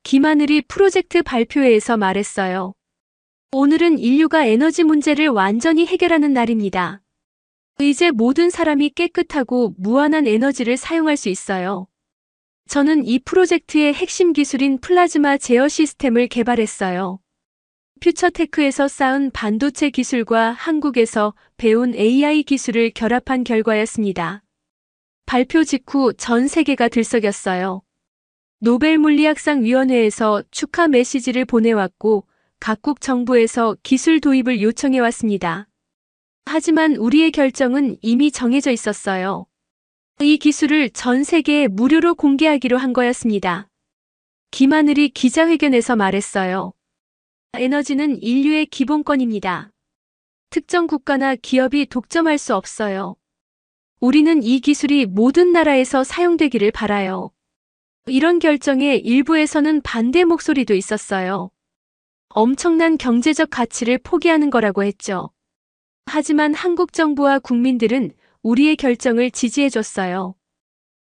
김하늘이 프로젝트 발표회에서 말했어요. 오늘은 인류가 에너지 문제를 완전히 해결하는 날입니다. 이제 모든 사람이 깨끗하고 무한한 에너지를 사용할 수 있어요. 저는 이 프로젝트의 핵심 기술인 플라즈마 제어 시스템을 개발했어요. 퓨처테크에서 쌓은 반도체 기술과 한국에서 배운 AI 기술을 결합한 결과였습니다. 발표 직후 전 세계가 들썩였어요. 노벨 물리학상 위원회에서 축하 메시지를 보내왔고 각국 정부에서 기술 도입을 요청해왔습니다. 하지만 우리의 결정은 이미 정해져 있었어요. 이 기술을 전 세계에 무료로 공개하기로 한 거였습니다. 김하늘이 기자회견에서 말했어요. 에너지는 인류의 기본권입니다. 특정 국가나 기업이 독점할 수 없어요. 우리는 이 기술이 모든 나라에서 사용되기를 바라요. 이런 결정에 일부에서는 반대 목소리도 있었어요. 엄청난 경제적 가치를 포기하는 거라고 했죠. 하지만 한국 정부와 국민들은 우리의 결정을 지지해줬어요.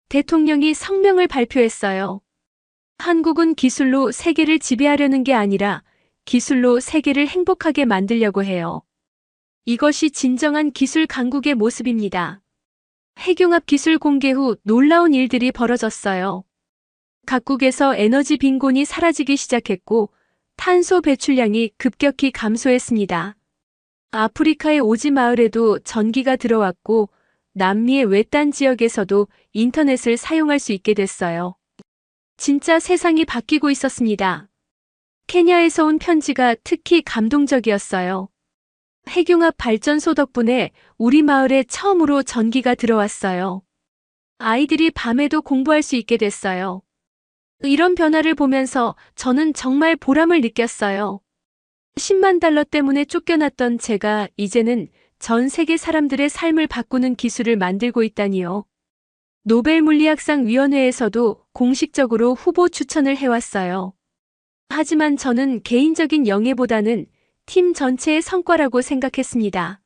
대통령이 성명을 발표했어요. 한국은 기술로 세계를 지배하려는 게 아니라 기술로 세계를 행복하게 만들려고 해요. 이것이 진정한 기술 강국의 모습입니다. 핵융합 기술 공개 후 놀라운 일들이 벌어졌어요. 각국에서 에너지 빈곤이 사라지기 시작했고 탄소 배출량이 급격히 감소했습니다. 아프리카의 오지 마을에도 전기가 들어왔고 남미의 외딴 지역에서도 인터넷을 사용할 수 있게 됐어요. 진짜 세상이 바뀌고 있었습니다. 케냐에서 온 편지가 특히 감동적이었어요. 핵융합 발전소 덕분에 우리 마을에 처음으로 전기가 들어왔어요. 아이들이 밤에도 공부할 수 있게 됐어요. 이런 변화를 보면서 저는 정말 보람을 느꼈어요. 10만 달러 때문에 쫓겨났던 제가 이제는 전 세계 사람들의 삶을 바꾸는 기술을 만들고 있다니요. 노벨 물리학상 위원회에서도 공식적으로 후보 추천을 해왔어요. 하지만 저는 개인적인 영예보다는 팀 전체의 성과라고 생각했습니다.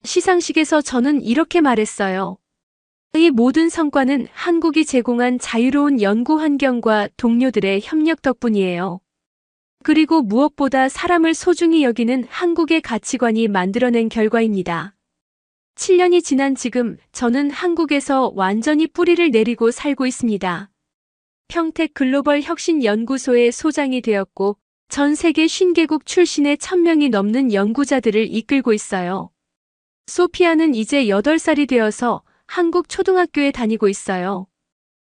시상식에서 저는 이렇게 말했어요. 이 모든 성과는 한국이 제공한 자유로운 연구 환경과 동료들의 협력 덕분이에요. 그리고 무엇보다 사람을 소중히 여기는 한국의 가치관이 만들어낸 결과입니다. 7년이 지난 지금 저는 한국에서 완전히 뿌리를 내리고 살고 있습니다. 평택 글로벌 혁신 연구소의 소장이 되었고 전 세계 50개국 출신의 1000명이 넘는 연구자들을 이끌고 있어요. 소피아는 이제 8살이 되어서 한국 초등학교에 다니고 있어요.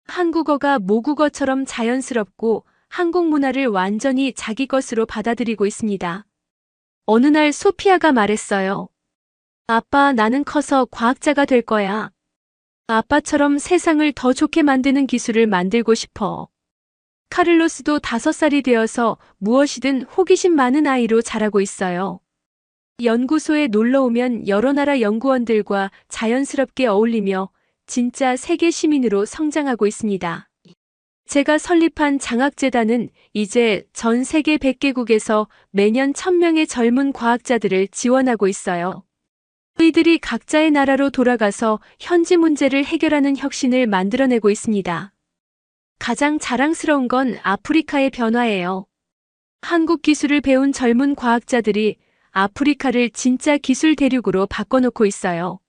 한국어가 모국어처럼 자연스럽고 한국 문화를 완전히 자기 것으로 받아들이고 있습니다. 어느 날 소피아가 말했어요. 아빠, 나는 커서 과학자가 될 거야. 아빠처럼 세상을 더 좋게 만드는 기술을 만들고 싶어. 카를로스도 5살이 되어서 무엇이든 호기심 많은 아이로 자라고 있어요. 연구소에 놀러 오면 여러 나라 연구원들과 자연스럽게 어울리며 진짜 세계 시민으로 성장하고 있습니다. 제가 설립한 장학재단은 이제 전 세계 100개국에서 매년 1000명의 젊은 과학자들을 지원하고 있어요. 이들이 각자의 나라로 돌아가서 현지 문제를 해결하는 혁신을 만들어내고 있습니다. 가장 자랑스러운 건 아프리카의 변화예요. 한국 기술을 배운 젊은 과학자들이 아프리카를 진짜 기술 대륙으로 바꿔놓고 있어요.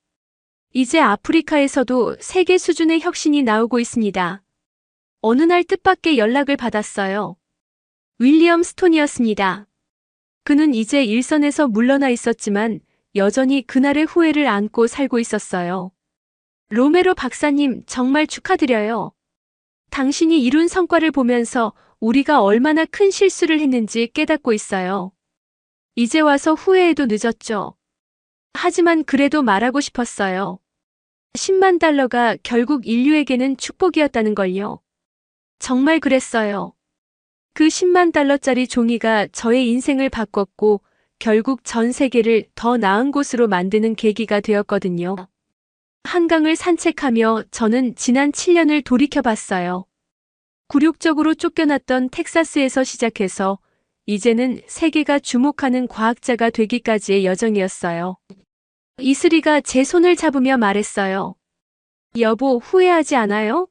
이제 아프리카에서도 세계 수준의 혁신이 나오고 있습니다. 어느 날 뜻밖의 연락을 받았어요. 윌리엄 스톤이었습니다. 그는 이제 일선에서 물러나 있었지만 여전히 그날의 후회를 안고 살고 있었어요. 로메로 박사님, 정말 축하드려요. 당신이 이룬 성과를 보면서 우리가 얼마나 큰 실수를 했는지 깨닫고 있어요. 이제 와서 후회해도 늦었죠. 하지만 그래도 말하고 싶었어요. 10만 달러가 결국 인류에게는 축복이었다는 걸요. 정말 그랬어요. 그 10만 달러짜리 종이가 저의 인생을 바꿨고 결국 전 세계를 더 나은 곳으로 만드는 계기가 되었거든요. 한강을 산책하며 저는 지난 7년을 돌이켜봤어요. 굴욕적으로 쫓겨났던 텍사스에서 시작해서 이제는 세계가 주목하는 과학자가 되기까지의 여정이었어요. 이슬이가 제 손을 잡으며 말했어요. 여보, 후회하지 않아요?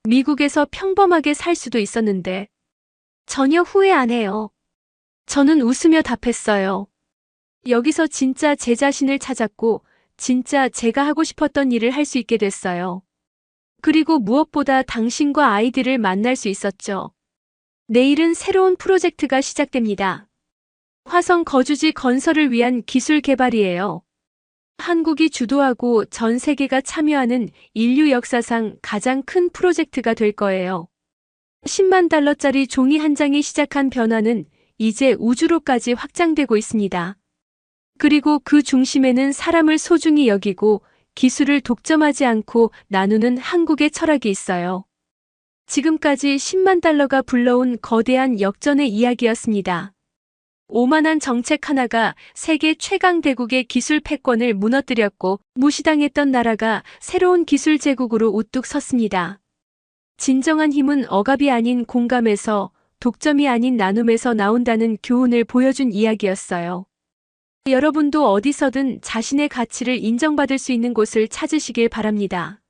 미국에서 평범하게 살 수도 있었는데. 전혀 후회 안 해요. 저는 웃으며 답했어요. 여기서 진짜 제 자신을 찾았고 진짜 제가 하고 싶었던 일을 할 수 있게 됐어요. 그리고 무엇보다 당신과 아이들을 만날 수 있었죠. 내일은 새로운 프로젝트가 시작됩니다. 화성 거주지 건설을 위한 기술 개발이에요. 한국이 주도하고 전 세계가 참여하는 인류 역사상 가장 큰 프로젝트가 될 거예요. 10만 달러짜리 종이 한 장이 시작한 변화는 이제 우주로까지 확장되고 있습니다. 그리고 그 중심에는 사람을 소중히 여기고 기술을 독점하지 않고 나누는 한국의 철학이 있어요. 지금까지 10만 달러가 불러온 거대한 역전의 이야기였습니다. 오만한 정책 하나가 세계 최강 대국의 기술 패권을 무너뜨렸고 무시당했던 나라가 새로운 기술 제국으로 우뚝 섰습니다. 진정한 힘은 억압이 아닌 공감에서, 독점이 아닌 나눔에서 나온다는 교훈을 보여준 이야기였어요. 여러분도 어디서든 자신의 가치를 인정받을 수 있는 곳을 찾으시길 바랍니다.